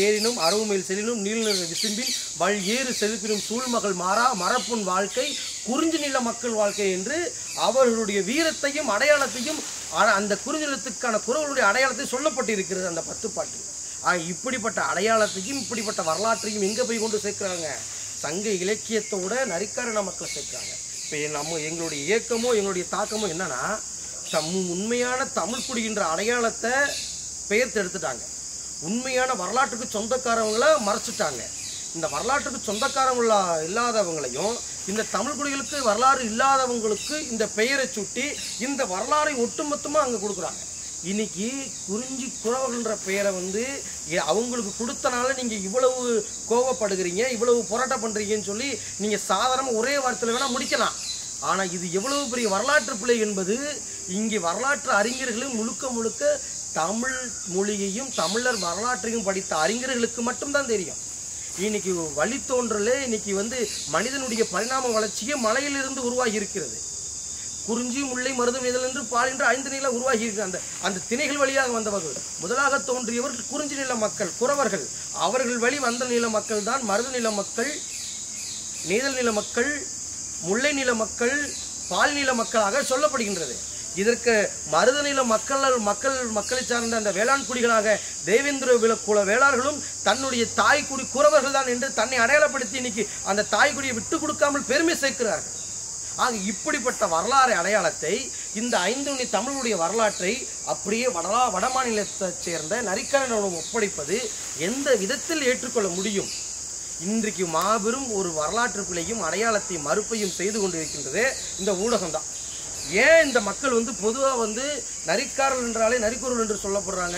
ஏறினும் அரவு மேல் செல்லினும் நீள் நிற விசும்பின் வள் ஏறு செலுப்பினும் சூழ்மகள் மாறா மரப்புண் வாழ்க்கை குறிஞ்சி நில மக்கள் வாழ்க்கை என்று அவர்களுடைய வீரத்தையும் அடையாளத்தையும் அந்த குறிஞ்சி நிலத்துக்கான குறவர்களுடைய அடையாளத்தை சொல்லப்பட்டிருக்கிறது அந்த 10 பாட்டில். இப்படிப்பட்ட அடையாளத்தையும் இப்படிப்பட்ட வரலாற்றையும் எங்கே போய் கொண்டு சேர்க்கிறாங்க? சங்க இலக்கியத்தோட நரிக்காரன மக்கள் சேர்க்கிறாங்க. இப்போ எங்களுடைய இயக்கமோ எங்களுடைய தாக்கமோ என்னன்னா, உண்மையான தமிழ் குடிகின்ற அடையாளத்தை பெயர்த்து எடுத்துட்டாங்க. உண்மையான வரலாற்றுக்கு சொந்தக்காரவங்களை மறைச்சிட்டாங்க. இந்த வரலாற்றுக்கு சொந்தக்காரங்களா இல்லாதவங்களையும் இந்த தமிழ் குடிகளுக்கு வரலாறு இல்லாதவங்களுக்கு இந்த பெயரை சுட்டி இந்த வரலாறை ஒட்டுமொத்தமாக அங்கே கொடுக்குறாங்க. இன்னைக்கு குறிஞ்சி குறவர்கள்ன்ற பெயரை அவங்களுக்கு கொடுத்தனால நீங்கள் இவ்வளவு கோபப்படுகிறீங்க, இவ்வளவு போராட்டம் பண்ணுறீங்கன்னு சொல்லி நீங்கள் சாதாரணமாக ஒரே வார்த்தையில் வேணால் முடிக்கலாம். ஆனால் இது எவ்வளவு பெரிய வரலாற்று பிழை என்பது இங்கே வரலாற்று அறிஞர்களும் முழுக்க தமிழ் மொழியையும் தமிழர் வரலாற்றையும் படித்த அறிஞர்களுக்கு மட்டும்தான் தெரியும். இன்னைக்கு வழித்தோன்றலே இன்னைக்கு மனிதனுடைய பரிணாம வளர்ச்சியே மலையிலிருந்து உருவாகி இருக்கிறது. குறிஞ்சி முல்லை மருதம் நெய்தல் என்று பால் என்று 5 நிலை உருவாகி இருக்கு. அந்த திணைகள் வழியாக வந்தவர்கள் முதலாக தோன்றியவர்கள் குறிஞ்சி நில மக்கள் குறவர்கள். அவர்கள் வழி வந்த நில மக்கள் தான் மருத நில மக்கள், நெய்தல் நில மக்கள், முல்லை நில மக்கள், பால் நில மக்களாக சொல்லப்படுகின்றது. இதற்கு மருத நில மக்களை சார்ந்த அந்த வேளாண் குடிகளாக தேவேந்திர குல வேளார்களும் தன்னுடைய தாய்க்குடி குறவர்கள் தான் என்று தன்னை அடையாளப்படுத்தி இன்னைக்கு அந்த தாய்க்குடியை விட்டு கொடுக்காமல் பெருமை சேர்க்கிறார்கள். ஆக இப்படிப்பட்ட வரலாறு அடையாளத்தை இந்த 5 தமிழுடைய வரலாற்றை அப்படியே வடமாநிலத்தைச் சேர்ந்த நரிக்காரனிடம் ஒப்படைப்பது எந்த விதத்தில் ஏற்றுக்கொள்ள முடியும்? இன்றைக்கு மாபெரும் ஒரு வரலாற்று பிழையும் அடையாளத்தை மறுப்பையும் செய்து கொண்டிருக்கின்றது இந்த ஊடகம்தான். ஏன் இந்த மக்கள் பொதுவாக நரிக்காரல் என்றாலே நரிக்குறல் என்று சொல்லப்படுறாங்க,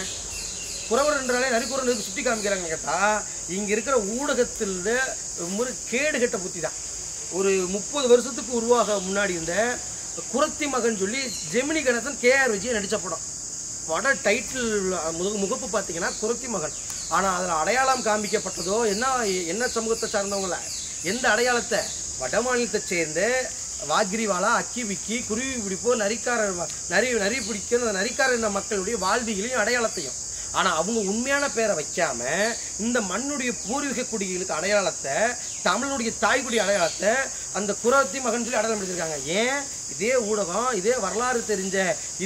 குறவர் என்றாலே நரிக்குறல் என்று சுட்டி காமிக்கிறாங்க கேட்டால், இங்கே இருக்கிற ஊடகத்தில் ஒரு கேடு கெட்ட புத்தி தான். ஒரு 30 வருஷத்துக்கு உருவாக முன்னாடி இருந்த குறத்தி மகன் சொல்லி ஜெமினி கணேசன் KR விஜய் நடித்த படம். பட டைட்டில் முகப்பு பார்த்தீங்கன்னா குறத்தி மகன். ஆனால் அதில் அடையாளம் காமிக்கப்பட்டதோ என்ன சமூகத்தை சார்ந்தவங்கள, எந்த அடையாளத்தை? வடமாநிலத்தை சேர்ந்த வாக்கிரிவாலா, அக்கி விக்கி, குருவி பிடிப்போ, நரி பிடிக்கிற அந்த நரிக்கார மக்களுடைய வாழ்வியலையும் அடையாளத்தையும். ஆனால் அவங்க உண்மையான பேரை வைக்காம இந்த மண்ணுடைய பூர்வீக குடிகளுக்கு அடையாளத்தை, தமிழுடைய தாய்க்குடி அடையாளத்தை அந்த குறத்தி மகன் சொல்லி அடையாளம் எடுத்திருக்காங்க. ஏன் இதே ஊடகம், இதே வரலாறு தெரிஞ்ச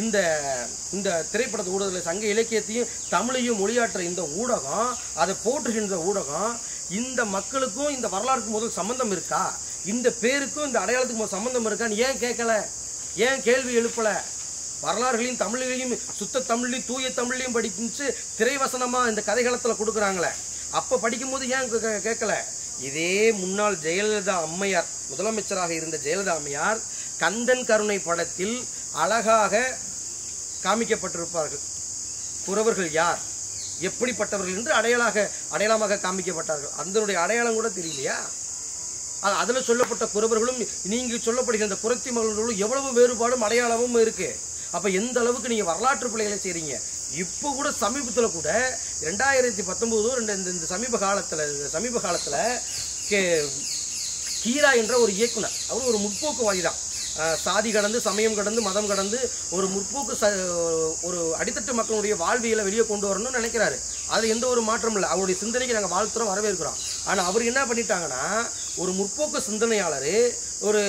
இந்த திரைப்படத்து ஊடகத்தில் சங்க இலக்கியத்தையும் தமிழையும் மொழியாற்ற இந்த ஊடகம், அதை போற்றுகின்ற ஊடகம், இந்த மக்களுக்கும் இந்த வரலாறுக்கும் முதல் சம்பந்தம் இருக்கா, இந்த பேருக்கும் இந்த அடையாளத்துக்கு முதல் சம்பந்தம் இருக்கான்னு ஏன் கேட்கல? ஏன் கேள்வி எழுப்பலை? வரலாறுகளையும் தமிழையும் சுத்த தமிழ்லையும் தூய தமிழ்லையும் படிச்சு திரைவசனமாக இந்த கதைகளத்தில் கொடுக்குறாங்களே, அப்போ படிக்கும்போது ஏன் கேட்கல? இதே முன்னாள் ஜெயலலிதா அம்மையார், முதலமைச்சராக இருந்த ஜெயலலிதா அம்மையார் கந்தன் கருணை படத்தில் அழகாக காமிக்கப்பட்டிருப்பார்கள். குறவர்கள் யார், எப்படிப்பட்டவர்கள் என்று அடையாளமாக காமிக்கப்பட்டார்கள். அதனுடைய அடையாளம் கூட தெரியலையா? அதில் சொல்லப்பட்ட குறவர்களும் நீங்கள் சொல்லப்படுகிற அந்த குறத்தி மகளும் எவ்வளவு வேறுபாடும் அடையாளமும் இருக்கு. அப்போ எந்த அளவுக்கு நீங்கள் வரலாற்று பிள்ளைகளை செய்கிறீங்க? இப்போ கூட சமீபத்தில் கூட 2019 இந்த சமீப காலத்தில் கீரா என்ற ஒரு இயக்குனர், அவர் ஒரு முற்போக்குவாதி தான். சாதி கடந்து சமயம் கடந்து மதம் கடந்து ஒரு முற்போக்கு ஒரு அடித்தட்டு மக்களுடைய வாழ்வியலை வெளியே கொண்டு வரணும்னு நினைக்கிறாரு. அது எந்த ஒரு மாற்றமும் இல்லை. அவருடைய சிந்தனைக்கு நாங்கள் வாழ்த்துறோம், வரவேற்கிறோம். ஆனால் அவர் என்ன பண்ணிட்டாங்கன்னா, ஒரு முற்போக்கு சிந்தனையாளர், ஒரு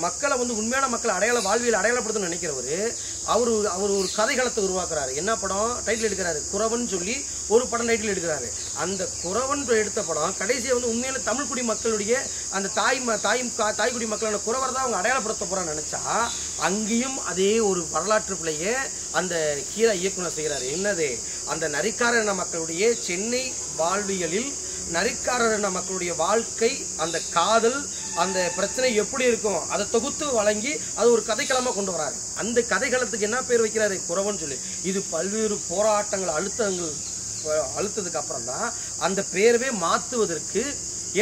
மக்களை உண்மையான மக்களை வாழ்வியல் அடையாளப்படுத்தணும்னு நினைக்கிறவர், அவர் ஒரு கதைகளத்தை உருவாக்குறாரு. என்ன படம் டைட்டில் எடுக்கிறாரு? குறவன் சொல்லி ஒரு படம் டைட்டில் எடுக்கிறாரு. அந்த குறவன் எடுத்த படம் கடைசியை உண்மையான தமிழ்குடி மக்களுடைய அந்த தாய்குடி மக்களான குறவர் தான் அவங்க அடையாளப்படுத்த போறான்னு நினைச்சா, அங்கேயும் அதே ஒரு வரலாற்று பிள்ளையை அந்த கீரா இயக்குனர் செய்கிறாரு. என்னது? அந்த நரிக்காரன மக்களுடைய சென்னை வாழ்வியலில் நரிக்காரன மக்களுடைய வாழ்க்கை, அந்த காதல், அந்த பிரச்சனை எப்படி இருக்கும் அதை தொகுத்து வழங்கி அது ஒரு கதைக்களமாக கொண்டு வராரு. அந்த கதைக்களத்துக்கு என்ன பேர் வைக்கிறாரு? குறவன் சொல்லி. இது பல்வேறு போராட்டங்கள் அழுத்ததுக்கு அப்புறம் தான் அந்த பேரவே மாற்றுவதற்கு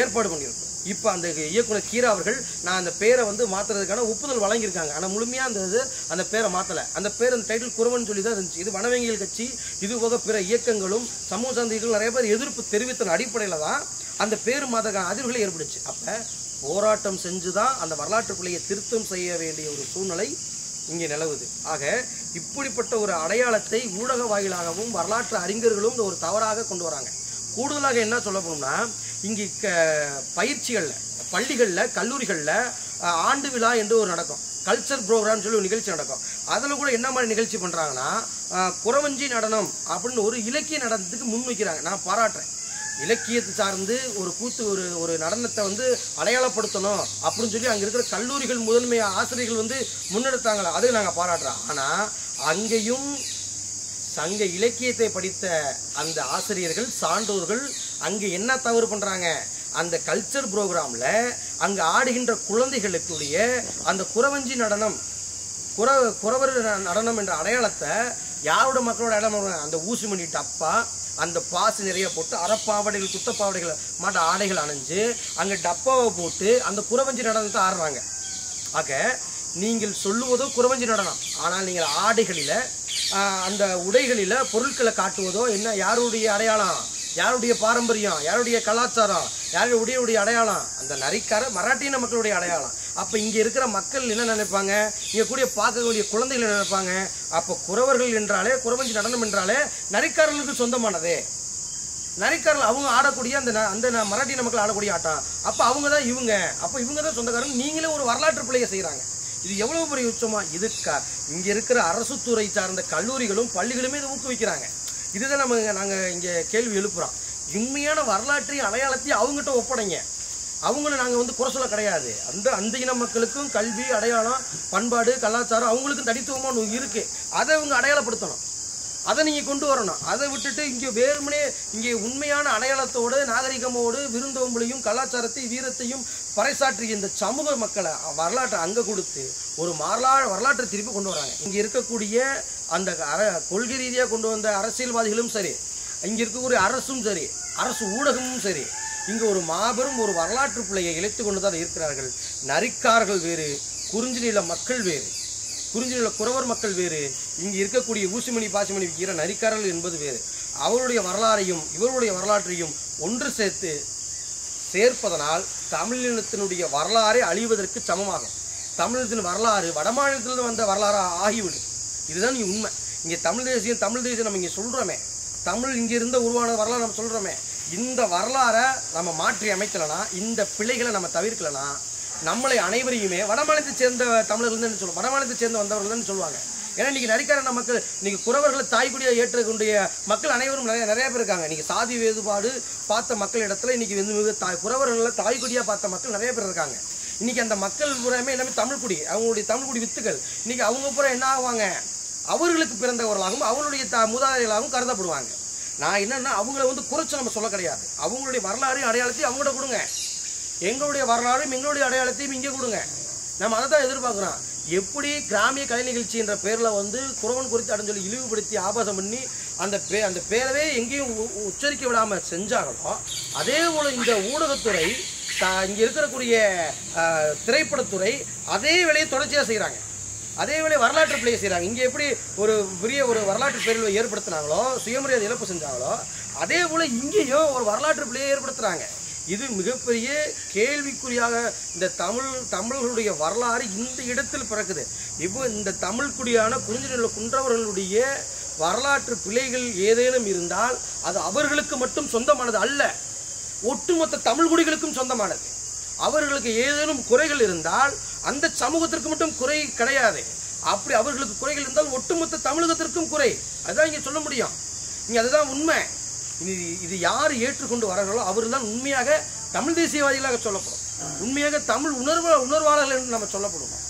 ஏற்பாடு பண்ணியிருக்கோம். இப்போ அந்த இயக்குனர் கீரா அவர்கள் நான் அந்த பேரை மாற்றுறதுக்கான ஒப்புதல் வழங்கியிருக்காங்க. ஆனால் முழுமையாக அந்த பேரை மாற்றலை. அந்த பேர் அந்த டைட்டில் குறவன் சொல்லி தான் இருந்துச்சு. இது வனவேங்கியல் கட்சி, இது போக பிற இயக்கங்களும் சமூக சார்ந்தவர்கள் நிறைய பேர் எதிர்ப்பு தெரிவித்த அடிப்படையில் தான் அந்த பேர் மாற்றக்கான அதிர்வுகளை ஏற்படுச்சு. அப்போ போராட்டம் செஞ்சு தான் அந்த வரலாற்று பிள்ளையை திருத்தம் செய்ய வேண்டிய ஒரு சூழ்நிலை இங்கே நிலவுது. ஆக இப்படிப்பட்ட ஒரு அடையாளத்தை ஊடக வாயிலாகவும் வரலாற்று அறிஞர்களும் ஒரு தவறாக கொண்டு வராங்க. கூடுதலாக என்ன சொல்ல போனோம்னா, இங்கே பயிற்சிகளில், பள்ளிகளில், கல்லூரிகளில் ஆண்டு விழா என்று ஒரு நடக்கும். கல்ச்சர் ப்ரோக்ராம் சொல்லி ஒரு நிகழ்ச்சி நடக்கும். அதில் கூட என்ன மாதிரி நிகழ்ச்சி பண்ணுறாங்கன்னா, குறவஞ்சி நடனம் அப்படின்னு ஒரு இலக்கிய நடனத்துக்கு முன் வைக்கிறாங்க. நான் பாராட்டுறேன். இலக்கியத்தை சார்ந்து ஒரு கூத்து ஒரு நடனத்தை அடையாளப்படுத்தணும் அப்படின்னு சொல்லி அங்கே இருக்கிற கல்லூரிகள் முதன்மை ஆசிரியர்கள் முன்னெடுத்தாங்களா, அது நாங்கள் பாராட்டுறோம். ஆனால் அங்கேயும் சங்க இலக்கியத்தை படித்த அந்த ஆசிரியர்கள், சான்றோர்கள் அங்கே என்ன தவறு பண்ணுறாங்க? அந்த கல்ச்சர் ப்ரோக்ராமில் அங்கே ஆடுகின்ற குழந்தைகளுக்குடைய அந்த குறவஞ்சி நடனம், குறவர் நடனம் என்ற அடையாளத்தை யாரோட மக்களோட அடையாளம்? அந்த ஊசிமணி டப்பா, அந்த பாசு நிறைய போட்டு அறப்பாவடைகள் குத்தப்பாவடைகள் மாட்ட ஆடைகள் அணைஞ்சு அங்கே டப்பாவை போட்டு அந்த குறவஞ்சி நடனத்தை ஆடுறாங்க. ஆக நீங்கள் சொல்லுவதோ குறவஞ்சி நடனம், ஆனால் நீங்கள் ஆடைகளில் அந்த உடைகளில் பொருட்களை காட்டுவதோ என்ன? யாருடைய அடையாளம்? யாருடைய பாரம்பரியம்? யாருடைய கலாச்சாரம்? யாருடைய அடையாளம்? அந்த நரிக்கார மராட்டிய மக்களுடைய அடையாளம். அப்போ இங்கே இருக்கிற மக்கள் என்ன நினைப்பாங்க? இங்கே கூடிய பார்க்கக்கூடிய குழந்தைகள் என்ன நினைப்பாங்க? அப்போ குறவர்கள் என்றாலே, குறவஞ்சி நடனம் என்றாலே நரிக்காரர்களுக்கு சொந்தமானதே. நரிக்காரர்கள் அவங்க ஆடக்கூடிய அந்த மராட்டிய மக்கள் ஆடக்கூடிய ஆட்டம். அப்போ அவங்க தான் இவங்க, அப்போ இவங்க தான் சொந்தக்காரங்க. நீங்களே ஒரு வரலாற்று பிள்ளையை செய்கிறாங்க. இது எவ்வளவு பெரிய உச்சமா? இதுக்கா இங்கே இருக்கிற அரசு துறை சார்ந்த கல்லூரிகளும் பள்ளிகளுமே இதை ஊக்குவிக்கிறாங்க. இதுதான் நாங்கள் இங்கே கேள்வி எழுப்புகிறோம். உண்மையான வரலாற்றையும் அடையாளத்தையும் அவங்ககிட்ட ஒப்படைங்க. அவங்களும் நாங்கள் குறை சொல்ல கிடையாது. அந்த இன மக்களுக்கும் கல்வி, அடையாளம், பண்பாடு, கலாச்சாரம் அவங்களுக்கும் தனித்துவமாக இருக்குது. அதை அவங்க அடையாளப்படுத்தணும். அதை நீங்கள் கொண்டு வரணும். அதை விட்டுட்டு இங்கே வேறுமனே இங்கே உண்மையான அடையாளத்தோடு நாகரிகமோடு விருந்தோம்பலையும் கலாச்சாரத்தையும் வீரத்தையும் பறைசாற்றிய இந்த சமூக மக்களை வரலாற்றை அங்கே கொடுத்து ஒரு வரலாற்றை திருப்பி கொண்டு வராங்க. இங்கே இருக்கக்கூடிய அந்த கொள்கை ரீதியாக கொண்டு வந்த அரசியல்வாதிகளும் சரி, இங்கே இருக்கக்கூடிய அரசும் சரி, அரசு ஊடகமும் சரி, இங்கே ஒரு மாபெரும் ஒரு வரலாற்று பிள்ளையை இழைத்து கொண்டு தான் இருக்கிறார்கள். நரிக்கார்கள் வேறு, குறிஞ்சி நில மக்கள் வேறு, குறிஞ்சி நில குறவர் மக்கள் வேறு, இங்கே இருக்கக்கூடிய ஊசிமணி பாசிமணி விற்கிற நரிக்காரர்கள் என்பது வேறு. அவருடைய வரலாறையும் இவருடைய வரலாற்றையும் ஒன்று சேர்ப்பதனால் தமிழினத்தினுடைய வரலாறை அழிவதற்கு சமமாகும். தமிழினத்தின் வரலாறு வடமாநிலத்திலிருந்து வந்த வரலாறு ஆகிவிடும். இதுதான் உண்மை. இங்கே தமிழ் தேசியம் நம்ம இங்கே சொல்கிறோமே, தமிழ் இங்கிருந்த உருவான வரலாறு நம்ம சொல்கிறோமே, இந்த வரலாறை நம்ம மாற்றி அமைக்கலைன்னா, இந்த பிழைகளை நம்ம தவிர்க்கலைன்னா, நம்மளை அனைவரையுமே வடமாநிலத்தை சேர்ந்த தமிழர்கள் தான் சொல்லுவோம், வடமாநிலத்தை சேர்ந்த வந்தவர்கள் தான் சொல்லுவாங்க. ஏன்னா இன்றைக்கி நரிக்காரன மக்கள், இன்றைக்கி குறவர்களை தாய்க்குடியாக ஏற்றக்கூடிய மக்கள் அனைவரும் நிறைய பேர் இருக்காங்க. இன்றைக்கி சாதி வேறுபாடு பார்த்த மக்கள் இடத்துல இன்றைக்கி குறவர்களை தாய்க்குடியாக பார்த்த மக்கள் நிறைய பேர் இருக்காங்க. இன்றைக்கி அந்த மக்கள் பூராமே எல்லாமே தமிழ்குடி, அவங்களுடைய தமிழ்குடி வித்துக்கள். இன்றைக்கி அவங்க பூரா என்ன ஆவாங்க? அவர்களுக்கு பிறந்தவர்களாகவும் அவங்களுடைய மூதாதையர்களாகவும் கருதப்படுவாங்க. நான் என்னென்னா அவங்கள குறைச்சி நம்ம சொல்ல கிடையாது. அவங்களுடைய வரலாறையும் அடையாளத்தையும் அவங்கள்ட கொடுங்க. எங்களுடைய வரலாறையும் எங்களுடைய அடையாளத்தையும் இங்கே கொடுங்க. நம்ம அதை தான் எதிர்பார்க்குறோம். எப்படி கிராமிய கலை நிகழ்ச்சி என்ற பேரில் குறவன் குறித்து அப்படின்னு சொல்லி இழிவுபடுத்தி ஆபாசம் பண்ணி அந்த பேரவே எங்கேயும் உச்சரிக்க விடாமல் செஞ்சாங்களோ, அதே போல் இந்த ஊடகத்துறை, இங்கே இருக்கக்கூடிய திரைப்படத்துறை அதே வேலையை தொடர்ச்சியாக செய்கிறாங்க. அதே வேலையை வரலாற்று பிள்ளையை செய்கிறாங்க. இங்கே எப்படி ஒரு பெரிய ஒரு வரலாற்று பேரழிவை ஏற்படுத்தினாங்களோ, சுயமரியாதை இழப்பு செஞ்சாங்களோ, அதே போல் இங்கேயும் ஒரு வரலாற்று பிள்ளையை ஏற்படுத்துகிறாங்க. இது மிகப்பெரிய கேள்விக்குறியாக இந்த தமிழர்களுடைய வரலாறு இந்த இடத்தில் பிறக்குது. இப்போ இந்த தமிழ் குடியான குறிஞ்சி குன்றவர்களுடைய வரலாற்று பிழைகள் ஏதேனும் இருந்தால் அது அவர்களுக்கு மட்டும் சொந்தமானது அல்ல, ஒட்டுமொத்த தமிழ் குடிகளுக்கும் சொந்தமானது. அவர்களுக்கு ஏதேனும் குறைகள் இருந்தால் அந்த சமூகத்திற்கு மட்டும் குறை கிடையாது. அப்படி அவர்களுக்கு குறைகள் இருந்தால் ஒட்டுமொத்த தமிழகத்திற்கும் குறை. அதுதான் இங்கே சொல்ல முடியும். இங்கே அதுதான் உண்மை. இது யார் ஏற்றுக்கொண்டு வரார்களோ அவர்கள் தான் உண்மையாக தமிழ் தேசியவாதிகளாக சொல்லப்படும், உண்மையாக தமிழ் உணர்வாளர்கள் என்று நம்ம சொல்லப்படுவோம்.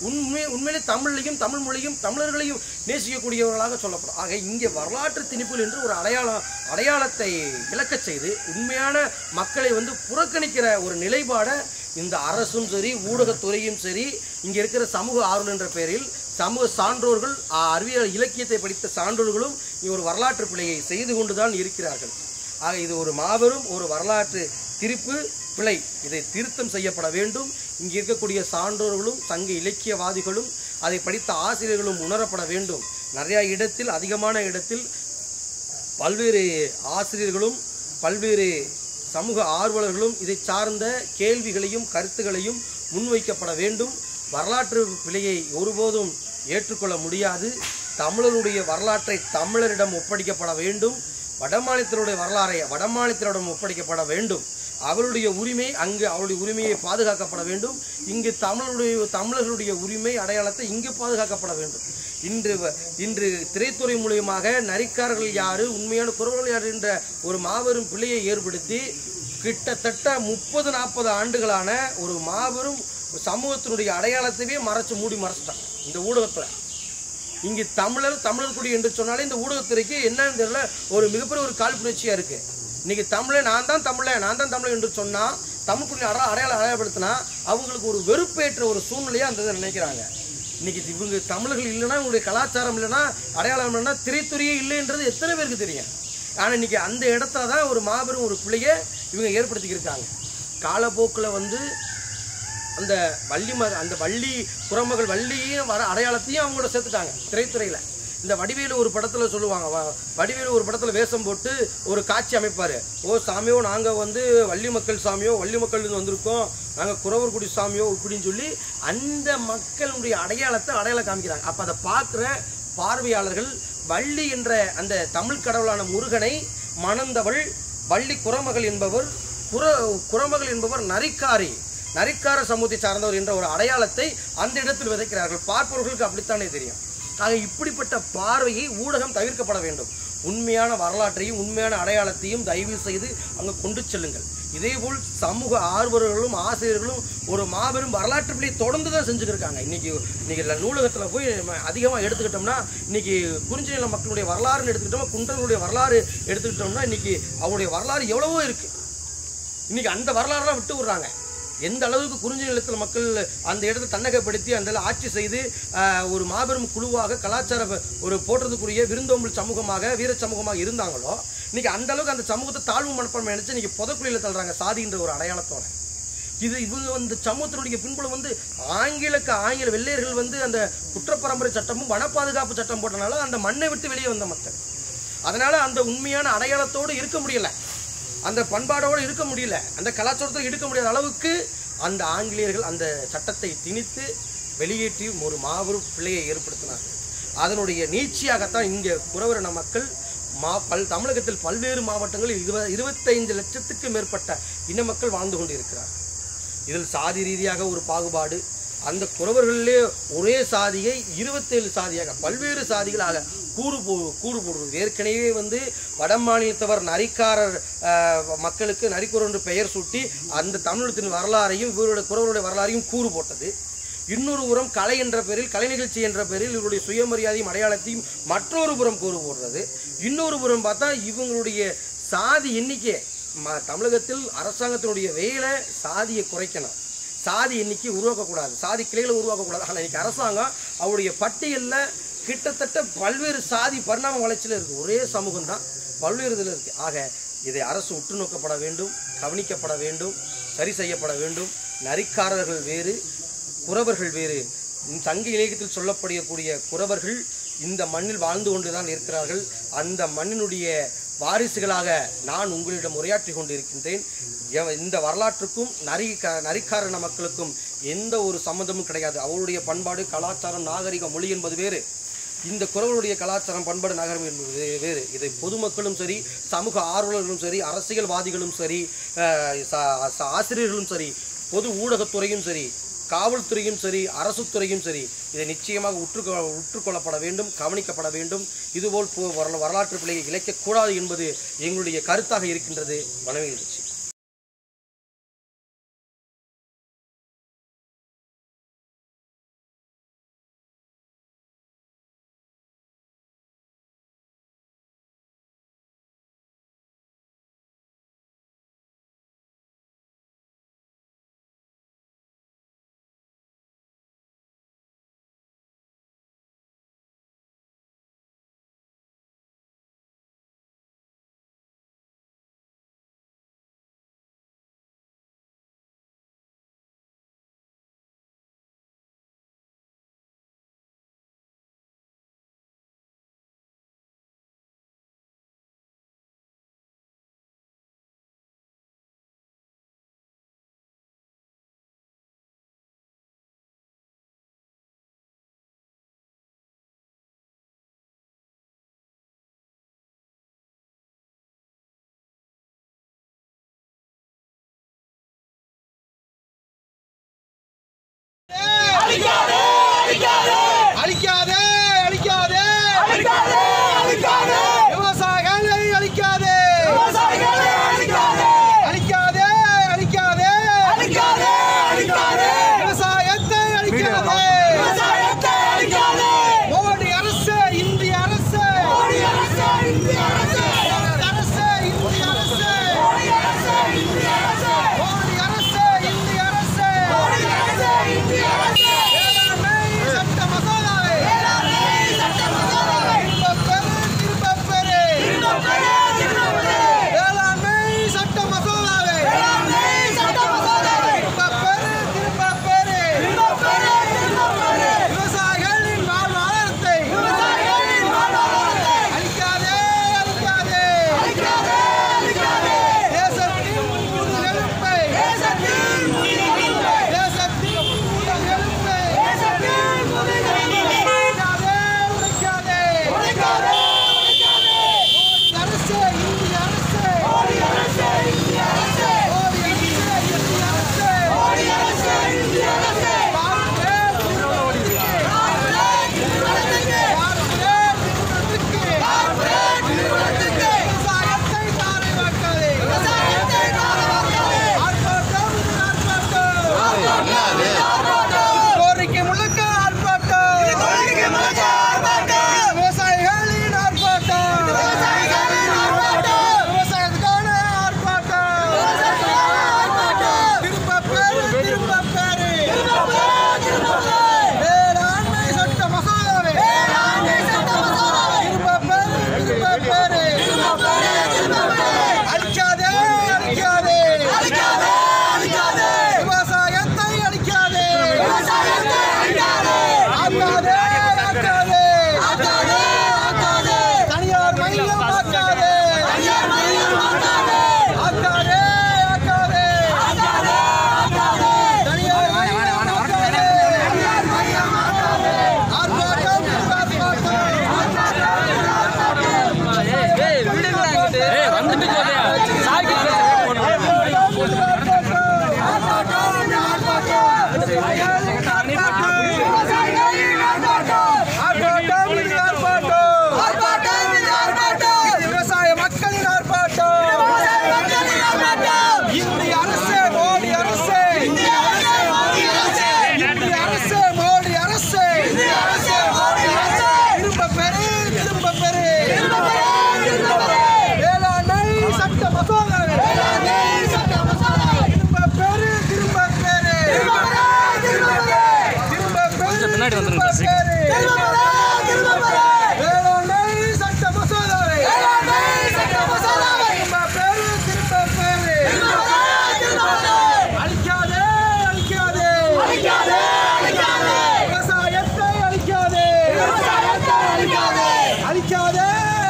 உண்மையிலே தமிழையும் தமிழ் மொழியும் தமிழர்களையும் நேசிக்கக்கூடியவர்களாக சொல்லப்படும். ஆக இங்கே வரலாற்று திணிப்புகள் என்று ஒரு அடையாளத்தை இழக்கச் செய்து உண்மையான மக்களை புறக்கணிக்கிற ஒரு நிலைப்பாடை இந்த அரசும் சரி ஊடகத்துறையும் சரி இங்கே இருக்கிற சமூக ஆர்வலர் என்ற பெயரில் சமூக சான்றோர்கள் அறிவியல் இலக்கியத்தை படித்த சான்றோர்களும் ஒரு வரலாற்று பிழையை செய்து கொண்டுதான் இருக்கிறார்கள். ஆக இது ஒரு மாபெரும் ஒரு வரலாற்று திருப்பு பிழை. இதை திருத்தம் செய்யப்பட வேண்டும். இங்கே இருக்கக்கூடிய சான்றோர்களும் சங்க இலக்கியவாதிகளும் அதை படித்த ஆசிரியர்களும் உணரப்பட வேண்டும். நிறைய இடத்தில் அதிகமான இடத்தில் பல்வேறு ஆசிரியர்களும் பல்வேறு சமூக ஆர்வலர்களும் இதை சார்ந்த கேள்விகளையும் கருத்துக்களையும் முன்வைக்கப்பட வேண்டும். வரலாற்று பிழையை ஒருபோதும் ஏற்றுக்கொள்ள முடியாது. தமிழருடைய வரலாற்றை தமிழரிடம் ஒப்படைக்கப்பட வேண்டும். வடமாநிலத்தினுடைய வரலாறை வடமாநிலத்தினரிடம் ஒப்படைக்கப்பட வேண்டும். அவருடைய உரிமை அங்கு அவருடைய உரிமையை பாதுகாக்கப்பட வேண்டும். இங்கு தமிழர்களுடைய உரிமை அடையாளத்தை இங்கு பாதுகாக்கப்பட வேண்டும். இன்று திரைத்துறை மூலியமாக நரிக்காரர்கள் யாரு உண்மையான குறவர்கள் யாரு என்ற ஒரு மாபெரும் பிழையை ஏற்படுத்தி கிட்டத்தட்ட 30-40 ஆண்டுகளான ஒரு மாபெரும் சமூகத்தினுடைய அடையாளத்தையே மூடி மறைச்சிட்டாங்க இந்த ஊடகத்துறை. இங்கு தமிழர் குடி என்று சொன்னாலே இந்த ஊடகத்துறைக்கு என்னன்னு தெரியல, ஒரு மிகப்பெரிய ஒரு காழ்ப்புணர்ச்சியா இருக்கு. இன்னைக்கு நான் தான் தமிழன் என்று சொன்னா தமிழ் குடி அடையாளப்படுத்தினா அவங்களுக்கு ஒரு வெறுப்பேற்ற ஒரு சூழ்நிலையா அந்த நினைக்கிறாங்க. இன்னைக்கு இவங்க தமிழர்கள் இல்லைன்னா இவங்களுடைய கலாச்சாரம் இல்லைன்னா அடையாளம் இல்லைன்னா திரைத்துறையே இல்லைன்றது எத்தனை பேருக்கு தெரியும். ஆனா இன்னைக்கு அந்த இடத்துல தான் ஒரு மாபெரும் ஒரு பிள்ளையை இவங்க ஏற்படுத்திக்கிருக்காங்க. காலப்போக்கில் அந்த வள்ளி குறமகள் வள்ளியும் வர அடையாளத்தையும் அவங்களோட சேர்த்துட்டாங்க திரைத்துறையில. இந்த வடிவேலு ஒரு படத்துல சொல்லுவாங்க, வடிவேலு ஒரு படத்துல வேஷம் போட்டு ஒரு காட்சி அமைப்பாரு. ஓ சாமியோ நாங்க வள்ளி மக்கள் சாமியோ வள்ளி மக்கள் வந்திருக்கோம், நாங்க குறவர்குடி சாமியோ இப்படின்னு சொல்லி அந்த மக்களுடைய அடையாளம் காமிக்கிறாங்க. அப்ப அதை பார்க்குற பார்வையாளர்கள் வள்ளி என்ற அந்த தமிழ் கடவுளான முருகனை மணந்தவள் வள்ளி குறமகள் என்பவர் குறமகள் என்பவர் நரிக்கார சமூகத்தை சார்ந்தவர் என்ற ஒரு அடையாளத்தை அந்த இடத்தில் விதைக்கிறார்கள். பார்ப்பவர்களுக்கு அப்படித்தானே தெரியும். ஆக இப்படிப்பட்ட பார்வையை ஊடகம் தவிர்க்கப்பட வேண்டும். உண்மையான வரலாற்றையும் உண்மையான அடையாளத்தையும் தயவு செய்து அங்கு கொண்டு செல்லுங்கள். இதேபோல் சமூக ஆர்வலர்களும் ஆசிரியர்களும் ஒரு மாபெரும் வரலாற்று பிள்ளையை தொடர்ந்து தான் செஞ்சுக்கிருக்காங்க. இன்னைக்கு நூலகத்தில் போய் அதிகமாக எடுத்துக்கிட்டோம்னா இன்னைக்கு குறிஞ்சி நில மக்களுடைய வரலாறுன்னு எடுத்துக்கிட்டோம்னா குன்றர்களுடைய வரலாறு எடுத்துக்கிட்டோம்னா இன்னைக்கு அவருடைய வரலாறு எவ்வளவோ இருக்கு. இன்னைக்கு அந்த வரலாறுலாம் விட்டு விடுறாங்க. எந்த அளவுக்கு குறிஞ்சி நிலத்தில் மக்கள் அந்த இடத்தை தன்னகப்படுத்தி அந்த ஆட்சி செய்து ஒரு மாபெரும் குழுவாக கலாச்சார ஒரு போற்றதுக்குரிய விருந்தோம்பல் சமூகமாக வீர சமூகமாக இருந்தாங்களோ இன்னைக்கு அந்த அளவுக்கு அந்த சமூகத்தை தாழ்வு மனப்பான்மை நினைச்சு இன்னைக்கு புதக்குழியில தள்ளுறாங்க சாதின்ற ஒரு அடையாளத்தோட. இவங்க சமூகத்தினுடைய பின்புலம் ஆங்கில வெள்ளையர்கள் அந்த குற்றப்பரம்பரை சட்டமும் வன பாதுகாப்பு சட்டம் போட்டனால அந்த மண்ணை விட்டு வெளியே வந்த மக்கள். அதனால அந்த உண்மையான அடையாளத்தோடு இருக்க முடியல, அந்த பண்பாடோடு இருக்க முடியல, அந்த கலாச்சாரத்தோடு இருக்க முடியாத அளவுக்கு அந்த ஆங்கிலேயர்கள் அந்த சட்டத்தை திணித்து வெளியேற்றி ஒரு மாபெரும் பிழையை ஏற்படுத்தினார்கள். அதனுடைய நீட்சியாகத்தான் இங்கே குறவரின மக்கள் தமிழகத்தில் பல்வேறு மாவட்டங்களில் 25 லட்சத்துக்கு மேற்பட்ட இன மக்கள் வாழ்ந்து கொண்டு இருக்கிறார்கள். இதில் சாதி ரீதியாக ஒரு பாகுபாடு, அந்த குறவர்களிலே ஒரே சாதியை 27 சாதியாக பல்வேறு சாதிகளாக கூறு போடுவது. ஏற்கனவே வட மாநிலத்தவர் நரிக்காரர் மக்களுக்கு நரிக்குறவர் என்று பெயர் சூட்டி அந்த தமிழகத்தின் வரலாறையும் இவருடைய குறவருடைய வரலாறையும் கூறு போட்டது. இன்னொரு புறம் கலை என்ற பேரில் கலை நிகழ்ச்சி என்ற பேரில் இவருடைய சுயமரியாதையும் அடையாளத்தையும் மற்றொரு புறம் கூறு போடுறது. இன்னொரு புறம் பார்த்தா இவங்களுடைய சாதி எண்ணிக்கை தமிழகத்தில் அரசாங்கத்தினுடைய வேலை சாதியை குறைக்கணும், சாதி எண்ணிக்கை உருவாக்கக்கூடாது, சாதி கிளைகளை உருவாக்கக்கூடாது. ஆனால் இன்னைக்கு அரசாங்கம் அவருடைய பட்டியலில் கிட்டத்தட்ட பல்வேறு சாதி பரிணாம வளர்ச்சியில் இருக்குது. ஒரே சமூகம் தான் பல்வேறு இதில் இருக்குது. ஆக இதை அரசு உற்று நோக்கப்பட வேண்டும், கவனிக்கப்பட வேண்டும், சரி செய்யப்பட வேண்டும். நரிக்காரர்கள் வேறு, குறவர்கள் வேறு. சங்க இலக்கியத்தில் சொல்லப்படக்கூடிய குறவர்கள் இந்த மண்ணில் வாழ்ந்து கொண்டு தான் இருக்கிறார்கள். அந்த மண்ணினுடைய வாரிசுகளாக நான் உங்களிடம் உரையாற்றி கொண்டிருக்கின்றேன். இந்த வரலாற்றுக்கும் நரிக்காரண மக்களுக்கும் எந்த ஒரு சம்மந்தமும் கிடையாது. அவருடைய பண்பாடு, கலாச்சாரம், நாகரிக மொழி என்பது வேறு. இந்த குறவருடைய கலாச்சாரம், பண்பாடு, நாகரிகம் என்பது வேறு. இதை பொதுமக்களும் சரி, சமூக ஆர்வலர்களும் சரி, அரசியல்வாதிகளும் சரி, ஆசிரியர்களும் சரி, பொது ஊடகத்துறையும் சரி, காவல்துறையும் சரி, அரசு துறையும் சரி, இதை நிச்சயமாக உற்றுக்கொள்ளப்பட வேண்டும், கவனிக்கப்பட வேண்டும். இதுபோல் வரலாற்று பிழையை இழைக்கக்கூடாது என்பது எங்களுடைய கருத்தாக இருக்கின்றது. வனமகிழ்ச்சி.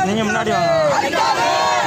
நீங்க முன்னாடி வாங்க.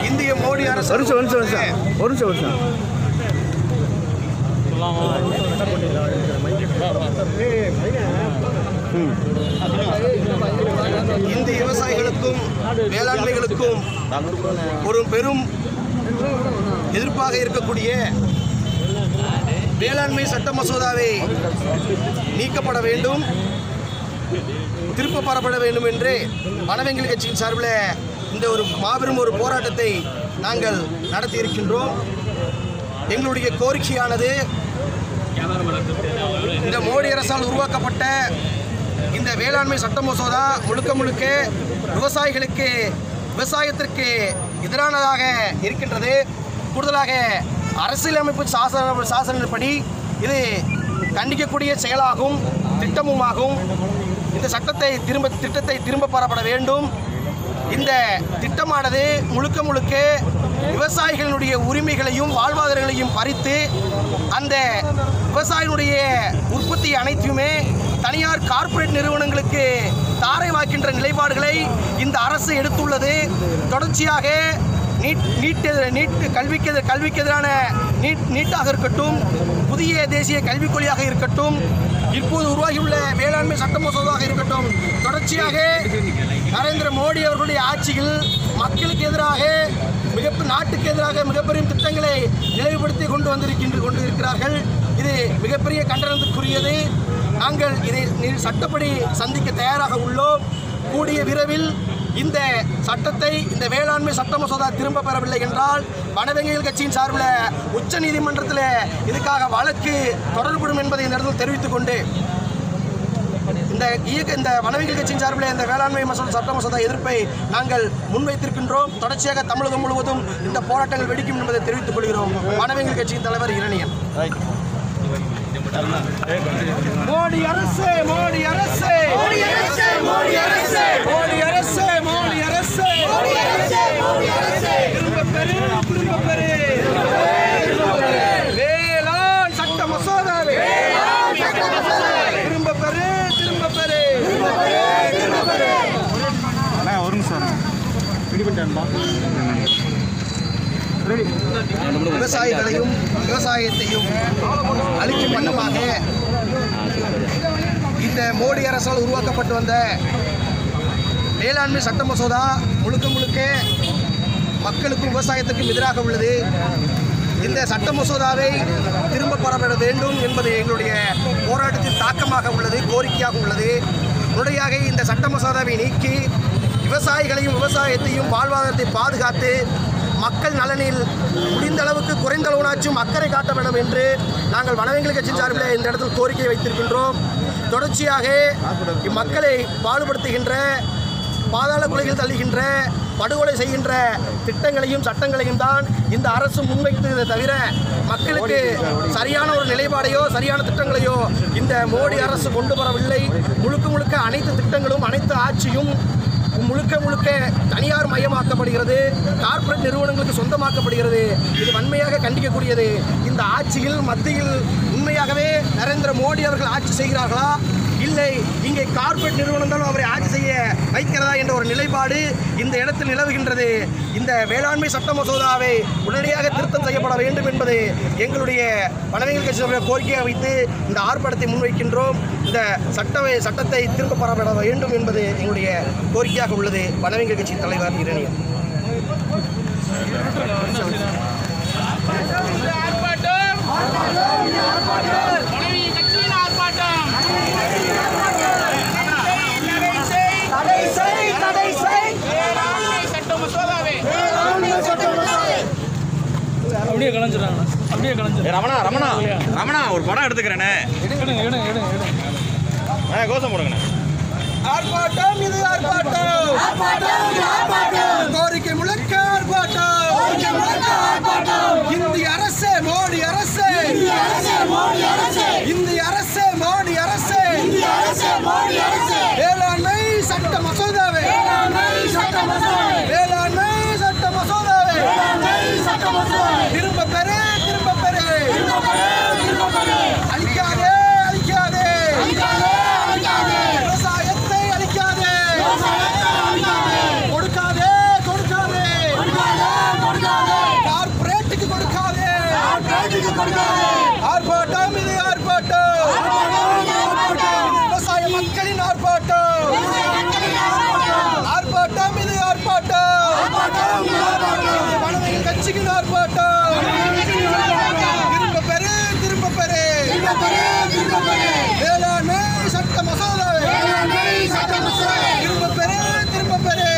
இந்திய மோடி அரசு இந்திய விவசாயிகளுக்கும் வேளாண்மைகளுக்கும் ஒரு பெரும் எதிர்ப்பாக இருக்கக்கூடிய வேளாண்மை சட்ட மசோதாவை நீக்கப்பட வேண்டும், திரும்ப பெறப்பட வேண்டும் என்று வனவியல் கட்சியின் சார்பில் இந்த ஒரு மாபெரும் ஒரு போராட்டத்தை நாங்கள் நடத்தி இருக்கின்றோம். எங்களுடைய கோரிக்கையானது இந்த மோடி அரசால் உருவாக்கப்பட்ட இந்த வேளாண்மை சட்ட மசோதா முழுக்க விவசாயத்திற்கு எதிரானதாக இருக்கின்றது. கூடுதலாக அரசியலமைப்பு சாசனப்படி இது கண்டிக்கக்கூடிய செயலாகும், திட்டமுமாகும். இந்த திட்டத்தை திரும்ப பெறப்பட வேண்டும். இந்த திட்டமானது முழுக்க விவசாயிகளுடைய உரிமைகளையும் வாழ்வாதாரங்களையும் பறித்து அந்த விவசாயிகளுடைய உற்பத்தி அனைத்துமே தனியார் கார்ப்பரேட் நிறுவனங்களுக்கு தாரை வாக்கின்ற நிலைப்பாடுகளை இந்த அரசு எடுத்துள்ளது. தொடர்ச்சியாக கல்விக்கு எதிரான நீட்டாக இருக்கட்டும், புதிய தேசிய கல்விக் கொள்கையாக இருக்கட்டும், இப்போது உருவாகியுள்ள வேளாண்மை சட்ட மசோதாவாக இருக்கட்டும், தொடர்ச்சியாக நரேந்திர மோடி அவர்களுடைய ஆட்சியில் மக்களுக்கு எதிராக நாட்டுக்கு எதிராக மிகப்பெரிய திட்டங்களை நிலைவுபடுத்தி கொண்டு இருக்கிறார்கள். இது மிகப்பெரிய கண்டனத்துக்குரியது. நாங்கள் இதை சட்டப்படி சந்திக்க தயாராக உள்ளோம். கூடிய விரைவில் இந்த வேளாண்மை சட்ட மசோதா திரும்ப பெறவில்லை என்றால் வனவியல் கட்சியின் சார்பில் உச்ச நீதிமன்றத்தில் இதுக்காக வழக்கு தொடரப்படும் என்பதை இந்த இடத்தில் தெரிவித்துக் கொண்டு இந்த வனவியல் கட்சியின் சார்பில் இந்த வேளாண்மை சட்ட மசோதா எதிர்ப்பை நாங்கள் முன்வைத்திருக்கின்றோம். தொடர்ச்சியாக தமிழகம் முழுவதும் இந்த போராட்டங்கள் வெடிக்கும் என்பதை தெரிவித்துக் கொள்கிறோம். வனவியல் கட்சியின் தலைவர் இரணியன். மோடி அரசு மோடி அரசு மோடி அரசு மோடி அரசு மோடி அரசு மோடி அரசு மோடி அரசு மோடி அரசு திரும்ப பெறு வேளாண் சட்ட மசோதாவை திரும்ப பெறு ஒரு நிமிஷம் விவசாயிகளையும் விவசாயத்தையும் அழிக்கும் வண்ணமாக இந்த மோடி அரசால் உருவாக்கப்பட்டு வந்த வேளாண்மை சட்ட மசோதா முழுக்க மக்களுக்கும் விவசாயத்திற்கும் எதிராக உள்ளது. இந்த சட்ட மசோதாவை திரும்ப பெறப்பட வேண்டும் என்பது எங்களுடைய போராட்டத்தின் தாக்கமாக உள்ளது, கோரிக்கையாக உள்ளது. உடனடியாக இந்த சட்ட மசோதாவை நீக்கி விவசாயிகளையும் விவசாயத்தையும் வாழ்வாதாரத்தை பாதுகாத்து மக்கள் நலனில் முடிந்த அளவுக்கு குறைந்த அளவுனாச்சும் அக்கறை காட்ட வேண்டும் என்று நாங்கள் வனவியல் கட்சி சார்பில் இந்த இடத்தில் கோரிக்கை வைத்திருக்கின்றோம். தொடர்ச்சியாக இம்மக்களை பாடுபடுத்துகின்ற, பாதாள குழியில் தள்ளுகின்ற, படுகொலை செய்கின்ற திட்டங்களையும் சட்டங்களையும் தான் இந்த அரசு முன்வைத்ததை தவிர மக்களுக்கு சரியான ஒரு நிலைப்பாடையோ சரியான திட்டங்களையோ இந்த மோடி அரசு கொண்டு வரவில்லை. முழுக்க அனைத்து திட்டங்களும் அனைத்து ஆட்சியும் முழுக்க தனியார் மயமாக்கப்படுகிறது, கார்ப்பரேட் நிறுவனங்களுக்கு சொந்தமாக்கப்படுகிறது. இது வன்மையாக கண்டிக்கக்கூடியது. இந்த ஆட்சியில் மத்தியில் உண்மையாகவே நரேந்திர மோடி அவர்கள் ஆட்சி செய்கிறார்களா, இல்லை இங்கே கார்ப்பரேட் நிறுவனம் தான் அவரை ஆட்சி செய்ய வைக்கிறதா என்ற ஒரு நிலைப்பாடு இந்த இடத்தில் நிலவுகின்றது. இந்த வேளாண்மை சட்ட மசோதாவை உடனடியாக திருத்தம் செய்யப்பட வேண்டும் என்பது எங்களுடைய வனவியல் கட்சியினுடைய கோரிக்கையை வைத்து இந்த ஆர்ப்பாட்டத்தை முன்வைக்கின்றோம். இந்த சட்டத்தை திரும்ப பெறப்பட வேண்டும் என்பது எங்களுடைய கோரிக்கையாக உள்ளது. வனவியல் கட்சியின் தலைவர் இரணியன். ரமணா ஒரு படம் எடுத்துக்கிறேனே, கோஷம் போடுங்கண்ணே. ஆர்ப்பாட்டம், இது ஆர்ப்பாட்டம், கோரிக்கை முழக்க ஆர்ப்பாட்டம். இந்திய அரசு மோடி அரசு, இந்திய அரசு மோடி அரசு, வேளாண்மை சட்ட மசோதாவை, வேளாண்மை சட்ட மசோதாவை திரும்ப பெறு கட்சியின் ஆர்ப்பாட்டம், ஆர்ப்பாட்டம், இது ஆர்ப்பாட்டம், வனவியல் கட்சியின் ஆர்ப்பாட்டம். திரும்ப பெறு, திரும்ப பெறு, வேளாண்மை சட்ட மசோதாவை திரும்ப பெறு, திரும்ப பெறு,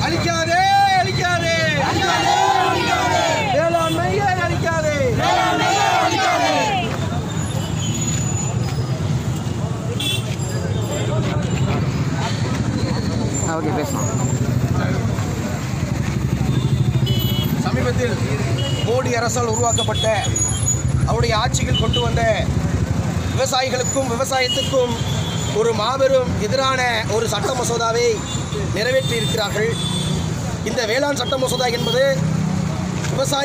அழிக்காதே, அழிக்காதே, வேளாண்மையை அழிக்காதே. ஓகே, பேசலாம். சமீபத்தில் மோடி அரசால் உருவாக்கப்பட்ட அவருடைய ஆட்சியில் கொண்டு வந்த விவசாயிகளுக்கும் விவசாயத்துக்கும் ஒரு மாபெரும் எதிரான ஒரு சட்ட மசோதாவை நிறைவேற்றி இருக்கிறார்கள். இந்த வேளாண் சட்ட மசோதா என்பது விவசாய